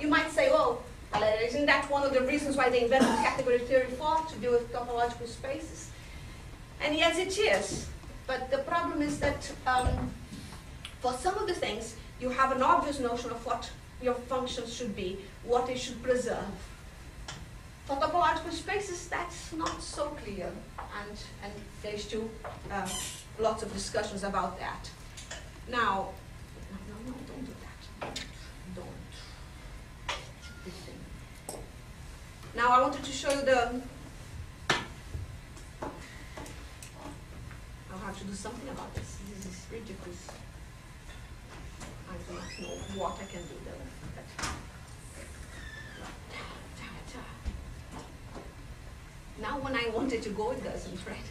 [SPEAKER 1] you might say, well, isn't that one of the reasons why they invented category theory to deal with topological spaces? And yes, it is. But the problem is that for some of the things, you have an obvious notion of what your functions should be, what they should preserve. For topological spaces, that's not so clear, and there's still lots of discussions about that. Now, no, don't do that. Don't. This thing. Now, I wanted to show you I'll have to do something about this. This is ridiculous. I do not know what I can do there. Now when I want it to go, it doesn't, right?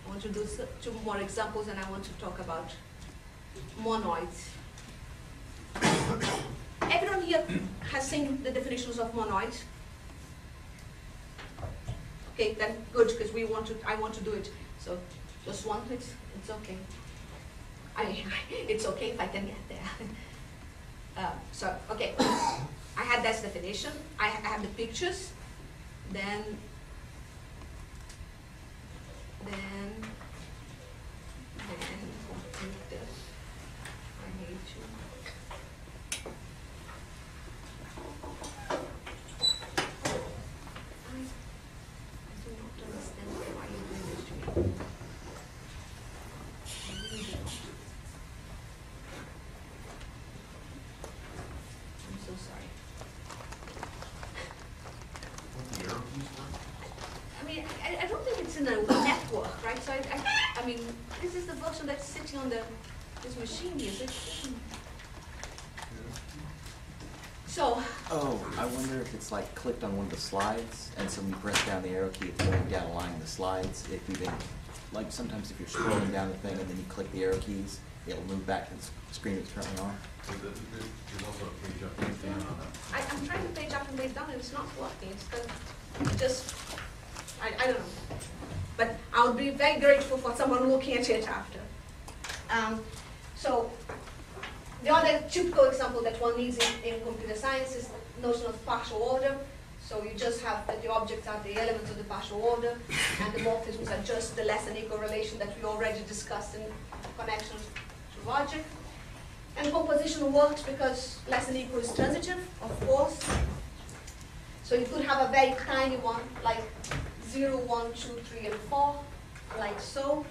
[SPEAKER 1] I want to do two more examples, and I want to talk about monoids. Everyone here has seen the definitions of monoids? Okay, then good, because I want to do it. So just one, it's okay. It's okay if I can get there. So, okay, I had that definition. I have the pictures. Then I need to. I do not understand why you're doing this to me. I really do not. I'm so sorry. I mean, I don't think it's in a network, right? So I mean, this is the version that's sitting on this machine here. So.
[SPEAKER 4] Oh, I wonder if it's like clicked on one of the slides, and so when you press down the arrow key, it's going down a line of the slides. If you then, like sometimes if you're scrolling down the thing and then you click the arrow keys, it'll move back to the screen it's currently on.
[SPEAKER 5] So there's also a page up and down on that.
[SPEAKER 1] I'm trying to page up and page down, and it's not working. It's kind of just, I don't know. But I would be very grateful for someone looking at it after. So the other typical example that one needs in computer science is the notion of partial order. So you just have that the objects are the elements of the partial order, and the morphisms are just the less than equal relation that we already discussed in connection to logic. And composition works because less than equal is transitive, of course. So you could have a very tiny one, like 0, 1, 2, 3, and 4, like so.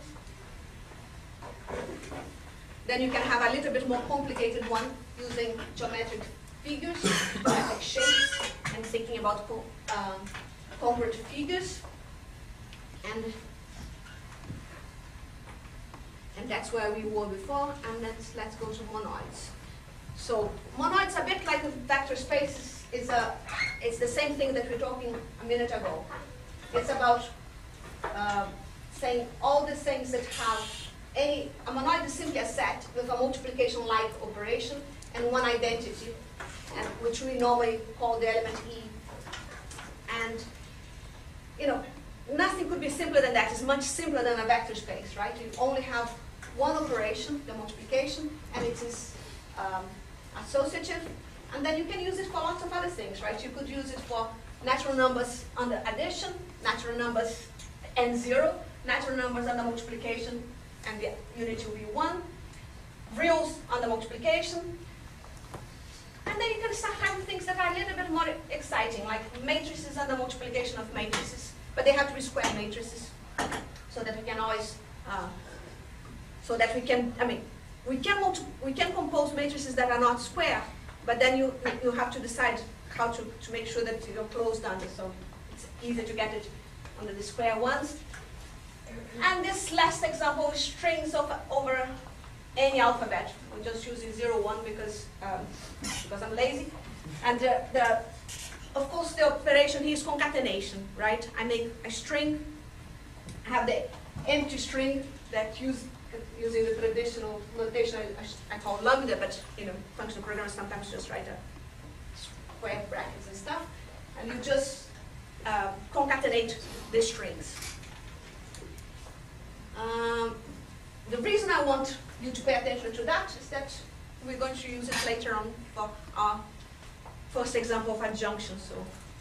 [SPEAKER 1] Then you can have a little bit more complicated one using geometric figures, geometric shapes, and thinking about congruent figures. And that's where we were before, and let's go to monoids. So monoids, a bit like vector spaces, it's the same thing that we were talking a minute ago. It's about saying all the things that have a monoid is simply a set with a multiplication-like operation and one identity, and which we normally call the element E. And nothing could be simpler than that. It's much simpler than a vector space, right? You only have one operation, the multiplication, and it is associative. And then you can use it for lots of other things, right? You could use it for natural numbers under addition, natural numbers and 0, natural numbers under multiplication, and the unit will be 1, reals under multiplication. And then you can start having things that are a little bit more exciting, like matrices under multiplication of matrices. But they have to be square matrices, so that we can always, we can compose matrices that are not square, but then you have to decide how to make sure that you're closed under, so it's easier to get it under the square ones. And this last example is strings over any alphabet. I'm just using 0, 1 because I'm lazy. And of course, the operation here is concatenation, right? I make a string, I have the empty string that using the traditional notation I call lambda, but functional programmers sometimes just write a square brackets and stuff, and you just concatenate the strings. The reason I want you to pay attention to that is that we're going to use it later on for our first example of adjunction. So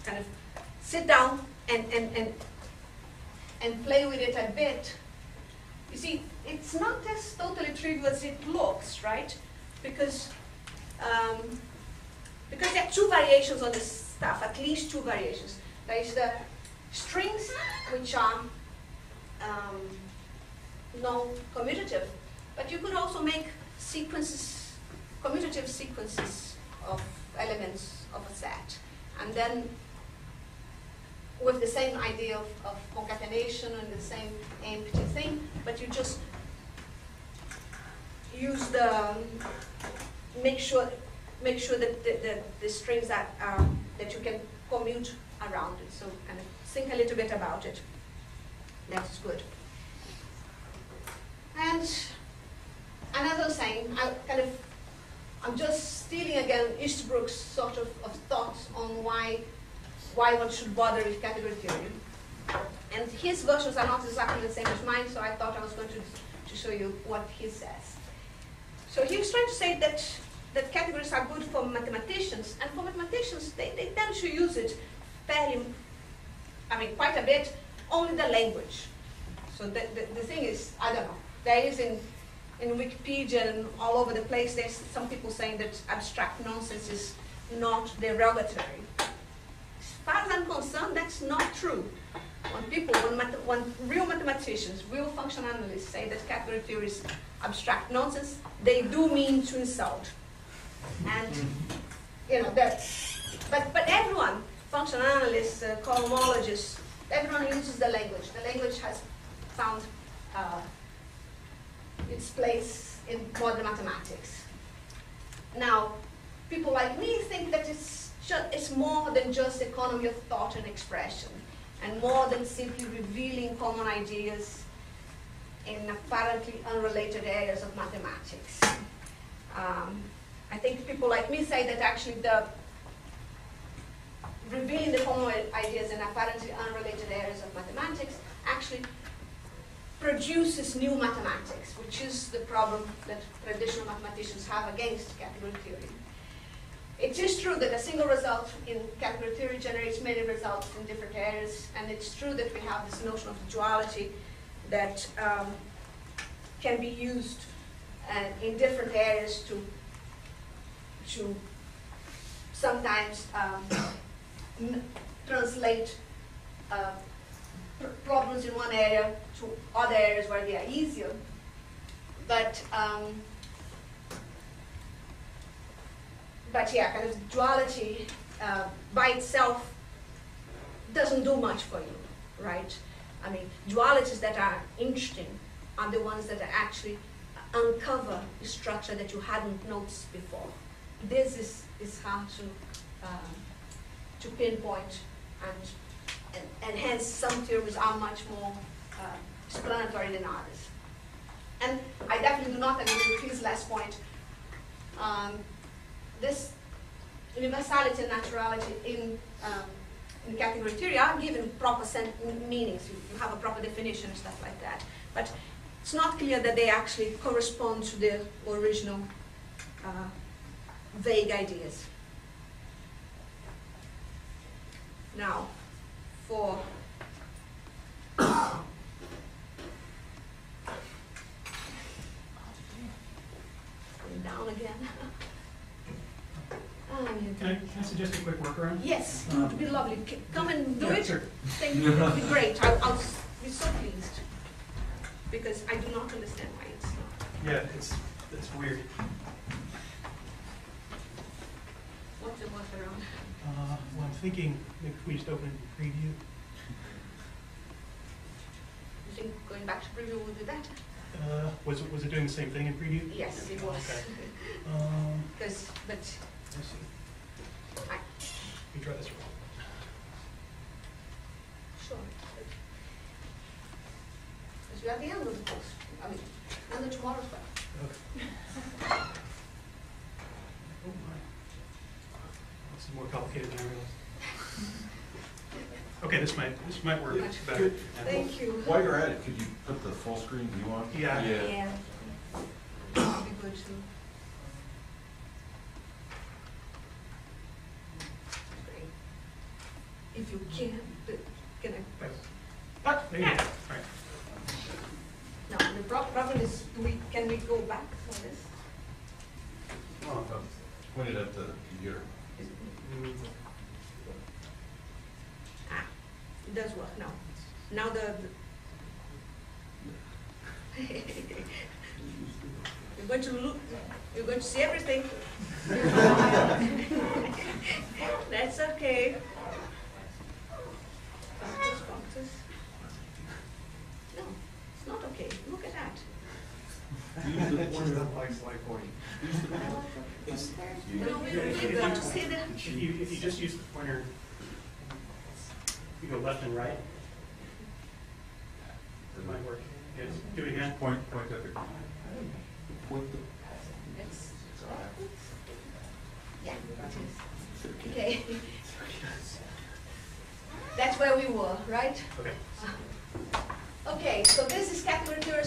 [SPEAKER 1] kind of sit down and play with it a bit. You see, it's not as totally trivial as it looks, right? Because there are 2 variations on this stuff, at least 2 variations. There is the strings, which are non-commutative, but you could also make sequences, commutative sequences of elements of a set, and then with the same idea of concatenation and the same empty thing, but you just use make sure that the strings that you can commute around it. So kind of think a little bit about it. That's good. And another thing, I'm just stealing again Easterbrook's sort of thoughts on why one should bother with category theory. And his versions are not exactly the same as mine, so I thought I was going to show you what he says. So he was trying to say that categories are good for mathematicians, and for mathematicians, they tend to use it quite a bit, only the language. So the thing is, I don't know, there is in Wikipedia and all over the place, there's some people saying that abstract nonsense is not derogatory. As far as I'm concerned, that's not true. When real mathematicians, real function analysts say that category theory is abstract nonsense, they do mean to insult. And but everyone, function analysts, cohomologists, everyone uses the language. The language has found its place in modern mathematics. Now, people like me think that it's more than just economy of thought and expression, and more than simply revealing common ideas in apparently unrelated areas of mathematics. I think people like me say that actually revealing the common ideas in apparently unrelated areas of mathematics actually produces new mathematics, which is the problem that traditional mathematicians have against category theory. It is true that a single result in category theory generates many results in different areas, and it's true that we have this notion of duality that can be used in different areas to sometimes translate problems in one area to other areas where they are easier. But but yeah, kind of duality by itself doesn't do much for you, right? I mean, dualities that are interesting are the ones that actually uncover a structure that you hadn't noticed before. This is hard to pinpoint, and hence some theories are much more explanatory than others. And I definitely do not agree with his last point. This universality and naturality in category theory are given proper meanings. You have a proper definition and stuff like that. But it's not clear that they actually correspond to the original vague ideas. Now, for down again.
[SPEAKER 6] Can I suggest a quick workaround?
[SPEAKER 1] Yes, it would be lovely. Come and do it.
[SPEAKER 6] Sure.
[SPEAKER 1] Thank you. It would be great. I'll be so pleased, because I do not understand why it's not.
[SPEAKER 6] Yeah, it's weird.
[SPEAKER 1] What's the workaround?
[SPEAKER 6] Well, I'm thinking maybe if we just open preview.
[SPEAKER 1] You think going back to preview will do that?
[SPEAKER 6] Was it doing the same thing in preview?
[SPEAKER 1] Yes, it was.
[SPEAKER 6] Okay.
[SPEAKER 1] But
[SPEAKER 6] Let's see. Let me try this one.
[SPEAKER 1] sure. Because we are at the end of the course. I mean, end of tomorrow's class.
[SPEAKER 6] Okay. Oh my. This is more complicated than I realized. Okay, this might work
[SPEAKER 1] Much
[SPEAKER 6] better.
[SPEAKER 1] Thank you.
[SPEAKER 5] While you're at it, could you put the full screen view on?
[SPEAKER 6] Yeah.
[SPEAKER 1] Yeah. That would be good too. Great. If you can, can I?
[SPEAKER 6] Ah, there you go. All right.
[SPEAKER 1] No, the problem is, can we go back on this?
[SPEAKER 5] Oh, point it at the computer.
[SPEAKER 1] Ah, it does work now. Now you're going to look, you're going to see everything. That's okay. Boxes. No, it's not okay. Look at that.
[SPEAKER 5] Use the pointer like slide point.
[SPEAKER 1] No, we really don't see the.
[SPEAKER 6] If you just use the pointer, you go left and right. It might work. Yes. Do it again.
[SPEAKER 5] Point at the.
[SPEAKER 1] It's, yeah, it is. Okay. That's where we were, right?
[SPEAKER 6] Okay.
[SPEAKER 1] Okay, so this is category theory.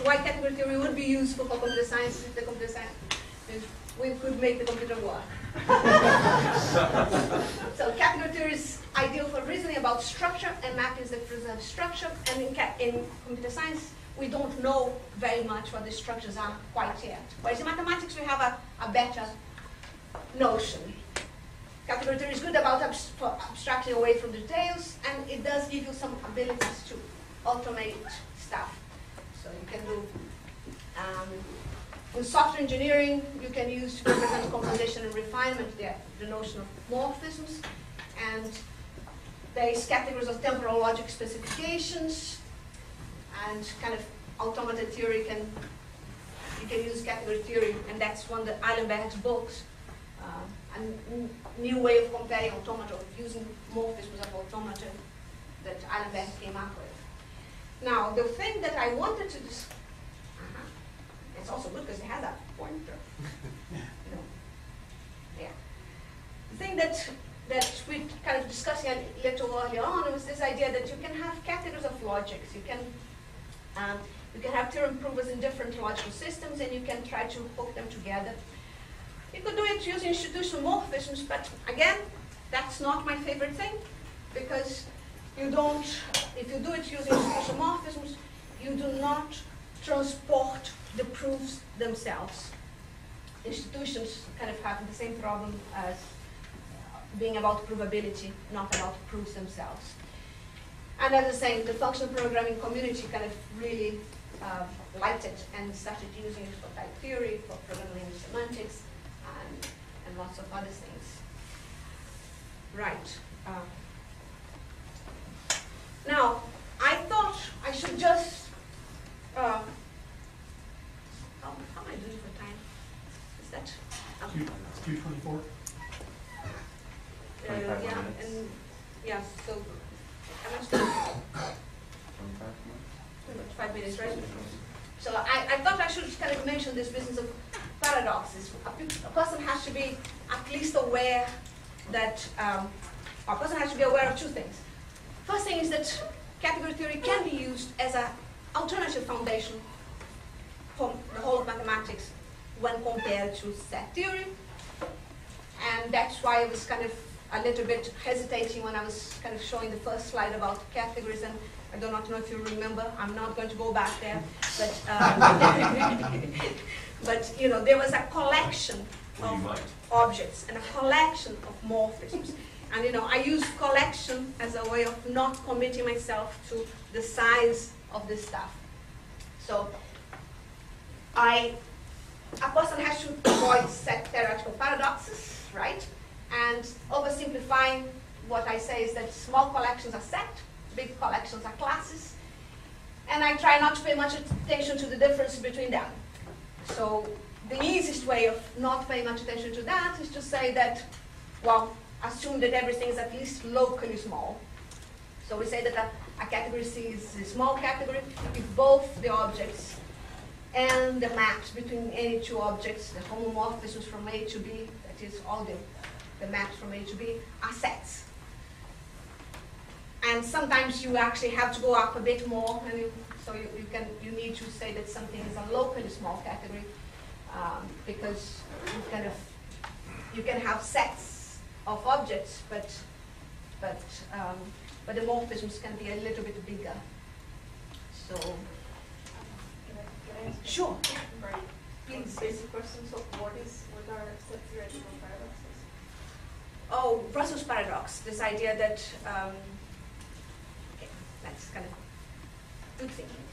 [SPEAKER 1] Why category theory would be useful for computer science if the computer science we could make the computer work. So category theory is ideal for reasoning about structure and mappings that preserve structure. And in computer science, we don't know very much what the structures are quite yet. Whereas in mathematics, we have a better notion. Category theory is good about abstracting away from details, and it does give you some abilities to automate stuff. So you can do, in software engineering, you can use to represent composition and refinement the notion of morphisms, and there is categories of temporal logic specifications, and kind of automata theory you can use category theory, and that's one of Eilenberg's books. A new way of comparing automata, of using morphisms of automata that Eilenberg came up with. Now, the thing that I wanted to discuss, it's also good because it has a pointer. Yeah. The thing that we kind of discussed a little earlier on was this idea that you can have categories of logics. You can have theorem provers in different logical systems, and you can try to hook them together. You could do it using institutional morphisms, but again, that's not my favorite thing, because you don't, if you do it using institutional morphisms, you do not transport the proofs themselves. Institutions kind of have the same problem as being about provability, not about proofs themselves. And as I was saying, the functional programming community kind of really liked it and started using it for type theory, for programming semantics, and lots of other things. Right. Now, I thought I should just, how am I doing for time? Is that?
[SPEAKER 6] It's 2:24.
[SPEAKER 5] 25
[SPEAKER 1] yeah,
[SPEAKER 5] minutes.
[SPEAKER 1] and yeah, so how much time? 5 minutes, right? So I thought I should kind of mention this business of paradoxes. A person has to be at least aware that, a person has to be aware of two things. First thing is that category theory can be used as an alternative foundation for the whole of mathematics when compared to set theory. And that's why I was kind of a little bit hesitating when I was kind of showing the first slide about categories, and I do not know if you remember, I'm not going to go back there, but, but you know, there was a collection of objects and a collection of morphisms. And you know, I use collection as a way of not committing myself to the size of this stuff. So a person has to avoid set theoretical paradoxes, right? And oversimplifying what I say is that small collections are set, big collections are classes, and I try not to pay much attention to the difference between them. So the easiest way of not paying much attention to that is to say that, well, assume that everything is at least locally small. So we say that a category C is a small category if both the objects and the maps between any two objects, the homomorphisms from A to B, that is all the maps from A to B, are sets. And sometimes you actually have to go up a bit more, and you need to say that something is a locally small category, because you can have sets of objects, but the morphisms can be a little bit bigger. So,
[SPEAKER 2] Can I ask a
[SPEAKER 1] sure,
[SPEAKER 2] very
[SPEAKER 1] please.
[SPEAKER 2] basic question? So what are set theoretical paradoxes?
[SPEAKER 1] Oh, Russell's paradox, this idea that, okay, that's kind of good thinking.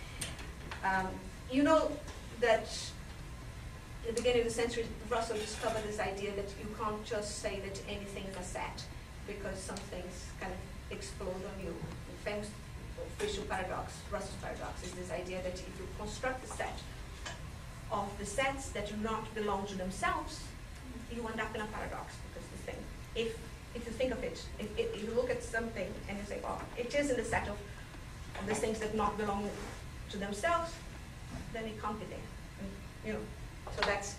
[SPEAKER 1] You know that at the beginning of the century, Russell discovered this idea that you can't just say that anything is a set, because some things kind of explode on you. The famous official paradox, Russell's paradox, is this idea that if you construct a set of the sets that do not belong to themselves, you end up in a paradox, because the thing, if you think of it, if you look at something and you say, well, it is in the set of the things that not belong to themselves, then it can't be there. And, you know, so that's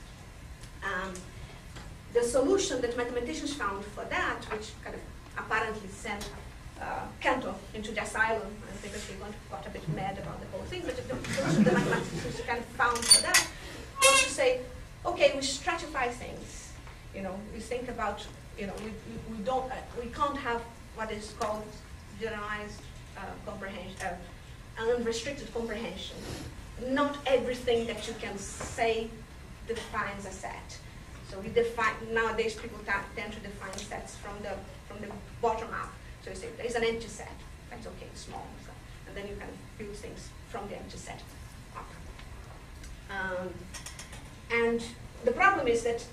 [SPEAKER 1] the solution that mathematicians found for that, which kind of apparently sent Cantor into the asylum, because he got a bit mad about the whole thing, but the solution the mathematicians kind of found for that was to say, okay, we stratify things. You know, we think about, you know, we can't have what is called generalized comprehension, unrestricted comprehension. Not everything that you can say defines a set. So we define, nowadays people tend to define sets from the bottom up. So you say there is an empty set, that's okay, small, so, and then you can build things from the empty set up. And the problem is that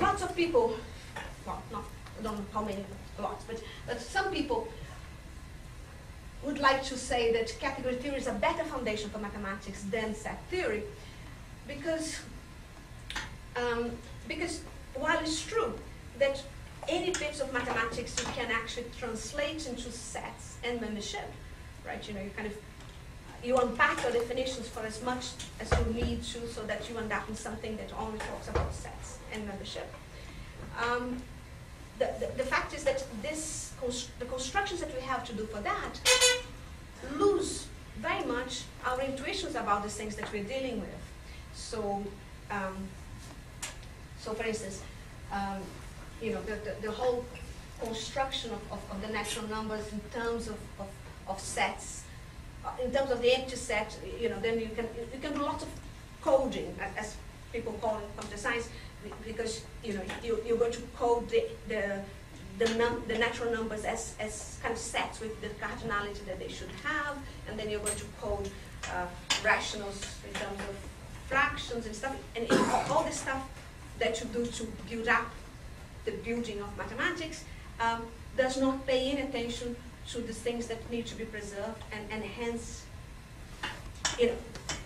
[SPEAKER 1] lots of people, well, I don't know how many, lots, but some people would like to say that category theory is a better foundation for mathematics than set theory, because while it's true that any bits of mathematics you can actually translate into sets and membership, right? You know, you unpack your definitions for as much as you need to, so that you end up in something that only talks about sets and membership. The fact is that the constructions that we have to do for that lose very much our intuitions about the things that we're dealing with. So, so for instance, you know, the whole construction of the natural numbers in terms of sets, in terms of the empty set, you know, then you can do lots of coding, as people call it in computer science, because you know you're going to code the natural numbers as kind of sets with the cardinality that they should have, and then you're going to code rationals in terms of fractions and stuff, and all this stuff that you do to build up the building of mathematics does not pay any attention to the things that need to be preserved, and hence,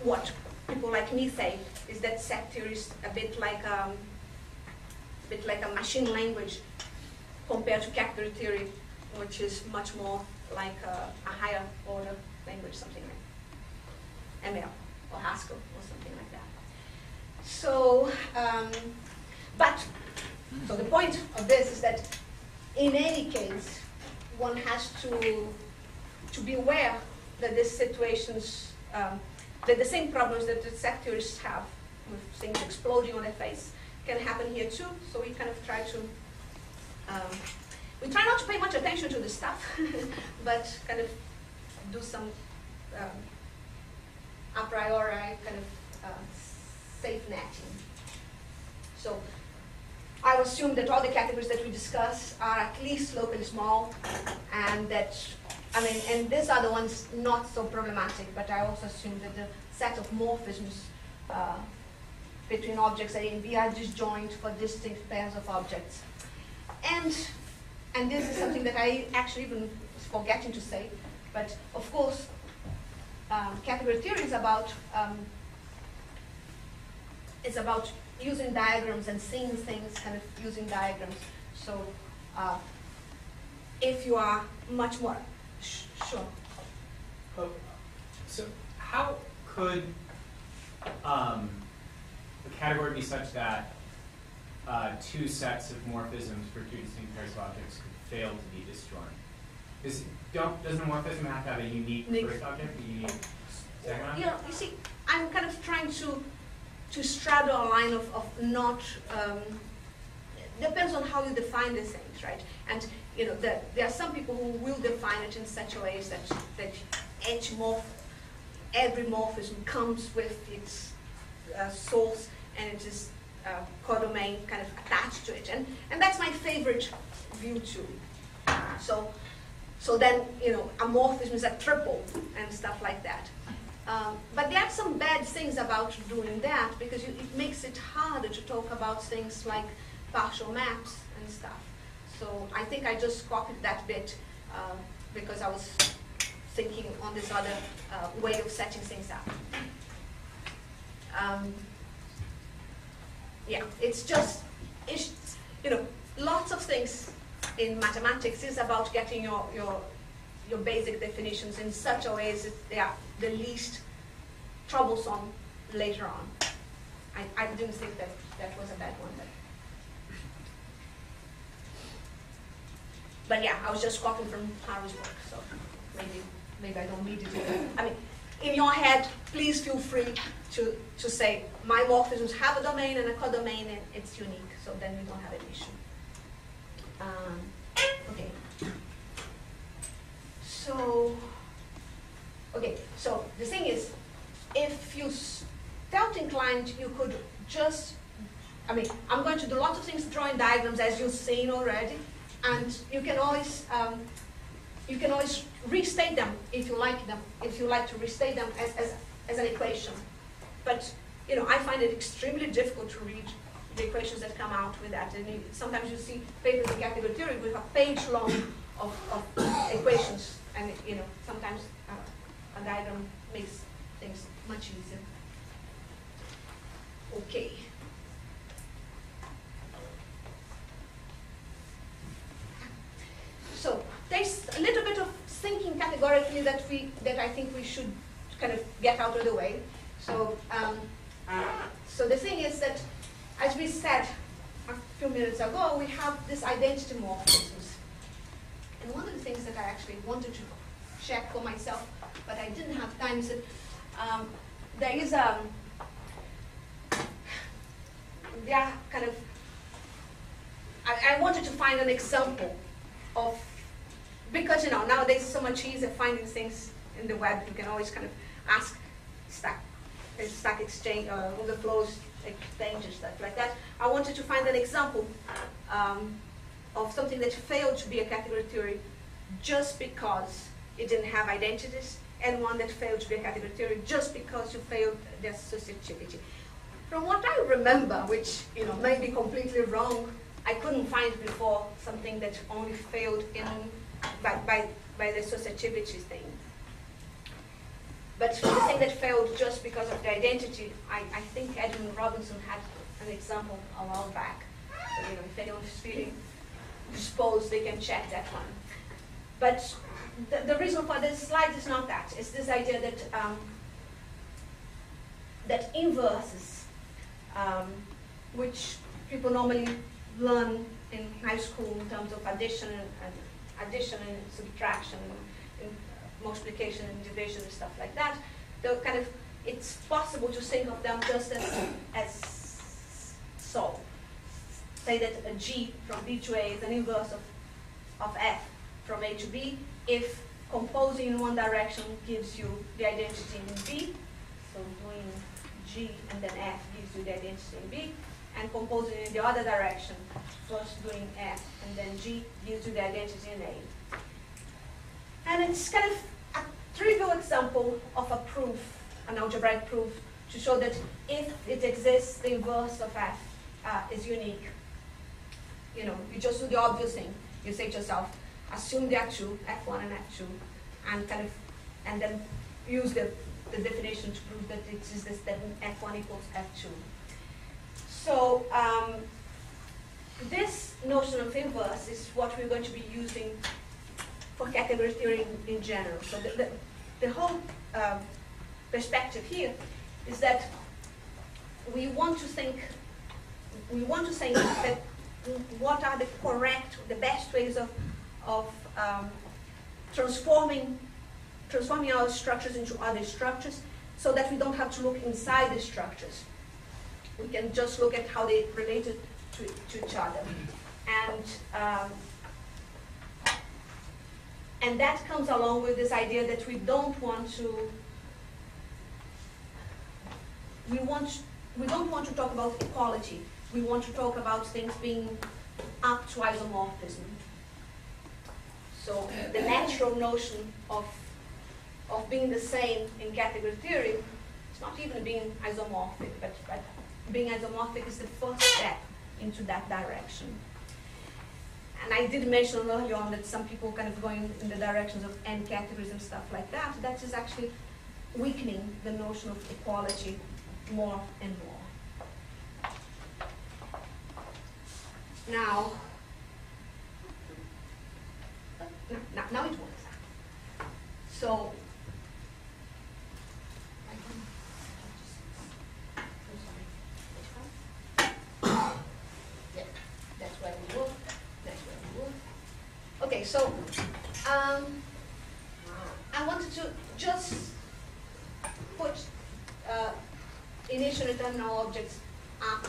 [SPEAKER 1] what people like me say is that set theory is a bit like a machine language compared to category theory, which is much more like a higher order language, something like ML or Haskell or something like that. So, so the point of this is that in any case, one has to be aware that these situations, that the same problems that the set theorists have with things exploding on their face can happen here too. So we kind of try to, we try not to pay much attention to this stuff, but kind of do some a priori kind of safe netting. So I assume that all the categories that we discuss are at least locally small, and that, and these are the ones not so problematic, but I also assume that the set of morphisms between objects A and B are disjoint for distinct pairs of objects. And this is something that I actually even was forgetting to say, but of course, category theory is about using diagrams and seeing things kind of using diagrams. So if you are much more, sure.
[SPEAKER 7] Oh, so how could a category be such that two sets of morphisms for two distinct pairs of objects could fail to be disjoint? Doesn't a morphism have to have a unique first object, a unique second object?
[SPEAKER 1] You see, I'm kind of trying to straddle a line of not, depends on how you define these things, right? And there are some people who will define it in such a way that every morphism comes with its source, and it is codomain kind of attached to it, and that's my favorite view too. So then a morphism is a triple and stuff like that. But there are some bad things about doing that, because it makes it harder to talk about things like partial maps and stuff. So I think I just copied that bit because I was thinking on this other way of setting things up. Yeah, it's just, lots of things in mathematics is about getting your basic definitions in such a way that they are the least troublesome later on. I didn't think that was a bad one. But yeah, I was just copying from Harry's work, so maybe I don't need it. In your head, please feel free to say, my morphisms have a domain and a codomain, and it's unique, so then we don't have an issue. Okay. So the thing is, if you felt inclined, you could just, I'm going to do lots of things drawing diagrams, as you've seen already, and you can always restate them if you like them, if you like to restate them as an equation. But I find it extremely difficult to read the equations that come out with that. And sometimes you see papers in category theory with a page long of equations, and sometimes a diagram makes things much easier. Okay. So there's a little bit of thinking categorically that I think we should kind of get out of the way. So so the thing is that, as we said a few minutes ago, we have this identity morphisms. And one of the things that I actually wanted to check for myself, but I didn't have time, is that there is I wanted to find an example of, because nowadays it's so much easier finding things in the web. You can always kind of ask Stack Exchange, overflows, exchange, and stuff like that. I wanted to find an example of something that failed to be a category theory just because it didn't have identities, and one that failed to be a category theory just because you failed the associativity. From what I remember, which may be completely wrong, I couldn't find before something that only failed by the associativity thing. But the thing that failed just because of the identity, I think Edwin Robinson had an example a while back. So, if anyone is feeling disposed, they can check that one. But the reason for this slide is not that. It's this idea that that inverses, which people normally learn in high school in terms of addition and subtraction, and multiplication and division and stuff like that. It's possible to think of them just as so. Say that a G from B to A is an inverse of F from A to B if composing in one direction gives you the identity in B. So doing G and then F gives you the identity in B, and composing in the other direction, first doing F and then G gives you the identity in A. And it's kind of a trivial example of a proof, an algebraic proof, to show that if it exists, the inverse of F is unique. You just do the obvious thing. You say to yourself, assume there are two, F1 and F2, and then use the definition to prove that it is this, that F1 equals F2. So this notion of inverse is what we're going to be using for category theory in general. So the whole perspective here is that we want to think that what are the best ways of transforming our structures into other structures, so that we don't have to look inside the structures. We can just look at how they related to each other, and that comes along with this idea that we don't want to talk about equality. We want to talk about things being up to isomorphism. So the natural notion of being the same in category theory is not even being isomorphic, but being isomorphic is the first step into that direction. And I did mention earlier on that some people kind of going in the directions of n categories and stuff like that. That is actually weakening the notion of equality more and more. Now it works. So yeah, that's where we work. Okay, so I wanted to just put initial and terminal objects up,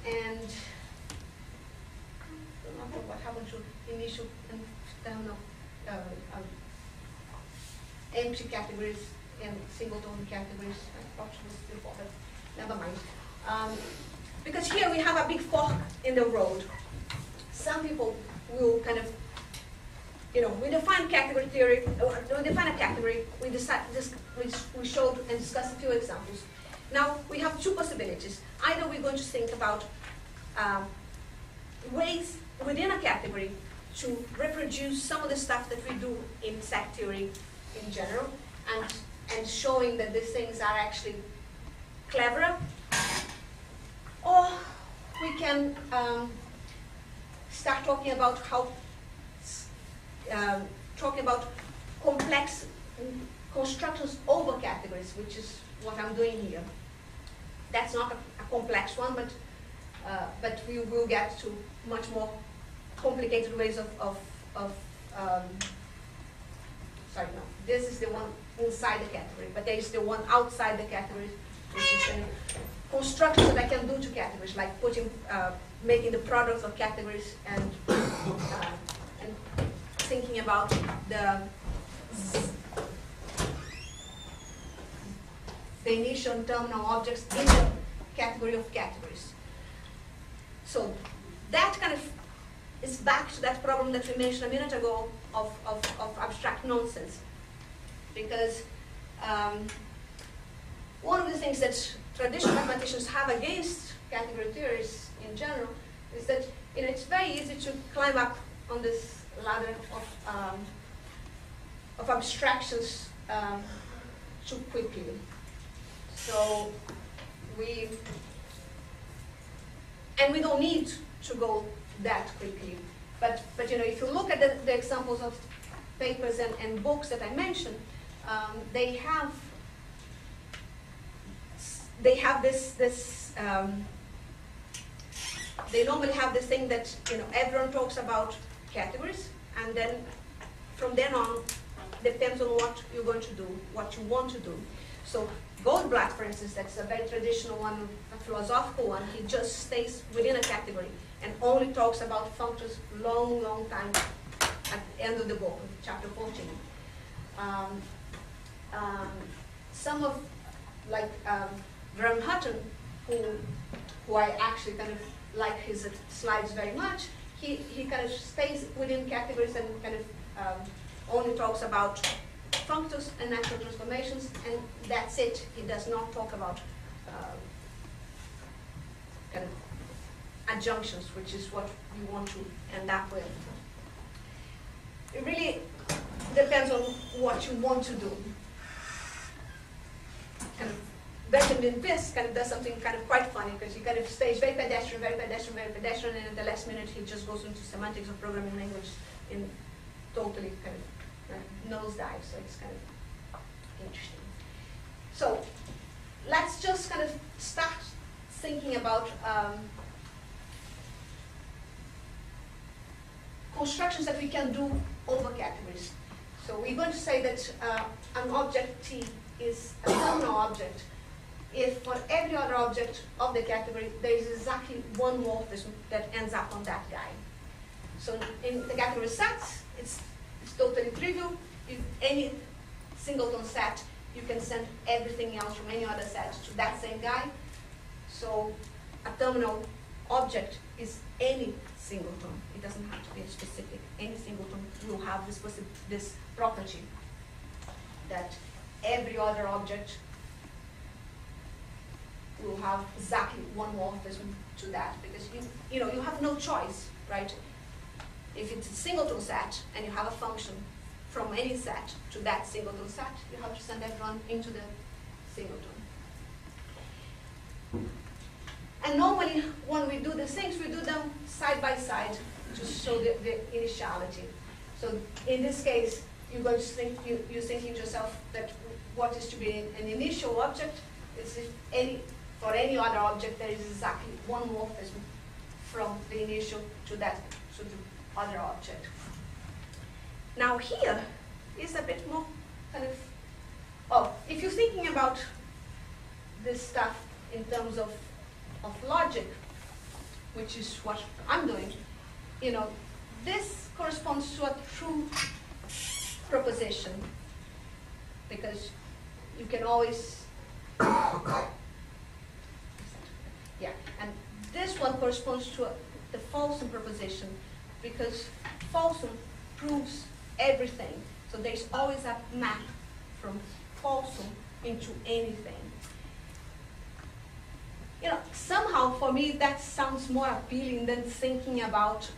[SPEAKER 1] and I don't know what happened to initial and terminal empty categories and singleton categories. I thought it was before, but never mind. Because here we have a big fork in the road. Some people will kind of, we define category theory, we define a category, we showed and discussed a few examples. Now we have two possibilities. Either we're going to think about ways within a category to reproduce some of the stuff that we do in set theory in general, and showing that these things are actually cleverer, or we can start talking about complex constructions over categories, which is what I'm doing here. That's not a complex one, but we will get to much more complicated ways sorry, no. This is the one inside the category, but there is the one outside the category, which is constructions that I can do to categories, like making the products of categories and thinking about the initial and terminal objects in the category of categories. So that kind of is back to that problem that we mentioned a minute ago of abstract nonsense. because one of the things that traditional mathematicians have against category theories in general is that it's very easy to climb up on this ladder of abstractions too quickly. So we don't need to go that quickly. But if you look at the examples of papers and books that I mentioned, they have this they normally have this thing that everyone talks about categories, and then from then on depends on what you're going to do, what you want to do. So Goldblatt, for instance, that's a very traditional one, a philosophical one. He just stays within a category and only talks about functors long time at the end of the book, chapter 14. Some of, like Graham Hutton, who I actually kind of like his slides very much, he kind of stays within categories and kind of only talks about functors and natural transformations, and that's it. He does not talk about kind of adjunctions, which is what you want to end up with. It really depends on what you want to do. Kind of Benjamin Fisk kind of does something kind of quite funny, because he kind of stays very pedestrian, and at the last minute he just goes into semantics of programming language in totally kind of nosedive. So it's kind of interesting. So let's just kind of start thinking about constructions that we can do over categories. So we're going to say that an object T is a terminal object if for every other object of the category there is exactly one morphism that ends up on that guy. So in the category sets, it's totally trivial. If any singleton set, you can send everything else from any other set to that same guy. So a terminal object is any singleton. It doesn't have to be specific. Any singleton will have this property that every other object will have exactly one morphism to that, because you have no choice, right? If it's a singleton set and you have a function from any set to that singleton set, you have to send everyone into the singleton. And normally when we do these things, we do them side by side to show the initiality. So in this case, you're going to think, you're thinking to yourself that what is to be an initial object is if for any other object there is exactly one morphism from the initial to the other object. Now here is a bit more kind of, if you're thinking about this stuff in terms of logic, which is what I'm doing, this corresponds to a true proposition, because you can always, and this one corresponds to the falsum proposition, because falsum proves everything. So there's always a map from falsum into anything. Somehow for me that sounds more appealing than thinking about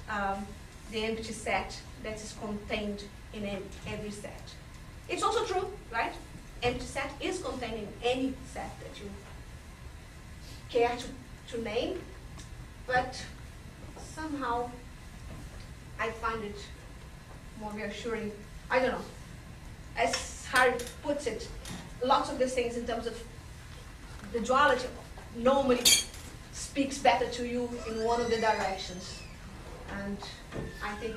[SPEAKER 1] the empty set that is contained in every set. It's also true, right? Empty set is contained in any set that you care to name, but somehow I find it more reassuring. I don't know. As Harry puts it, lots of these things in terms of the duality normally speaks better to you in one of the directions. And I think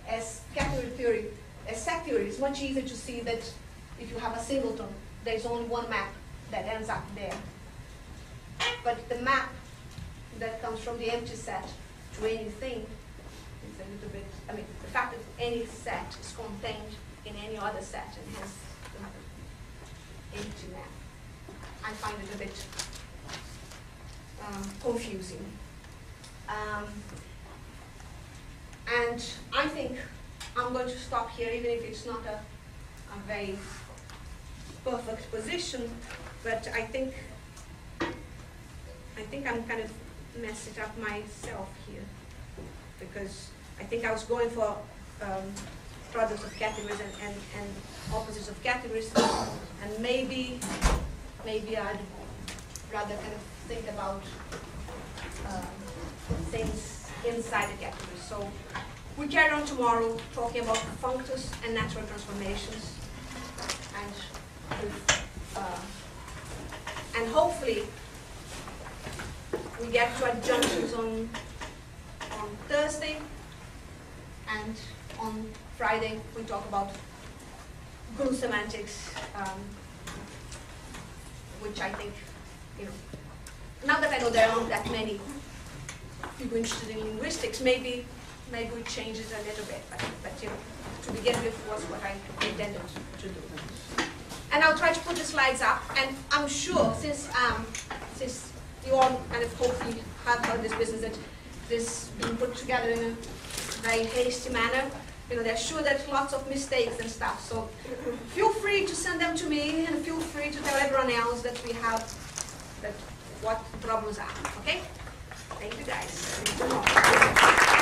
[SPEAKER 1] as category theory, as set theory, it's much easier to see that if you have a singleton, there's only one map that ends up there. But the map that comes from the empty set to anything is a little bit, the fact that any set is contained in any other set and hence you have an empty map, I find it a bit confusing. And I think I'm going to stop here, even if it's not a very perfect position, but I think I'm kind of messed it up myself here, because I think I was going for products of categories and opposites of categories, and maybe I'd rather kind of think about things inside the category. So we carry on tomorrow talking about functors and natural transformations, and hopefully we get to adjunctions on Thursday, and on Friday we talk about glue semantics, which I think, now that I know there aren't that many people interested in linguistics, maybe we change it a little bit, but to begin with was what I intended to do. And I'll try to put the slides up, and I'm sure since you all kind of hopefully have heard this business that this being put together in a very hasty manner, they're sure there's lots of mistakes and stuff. So feel free to send them to me, and feel free to tell everyone else that we have what the problems are. Okay? Thank you guys.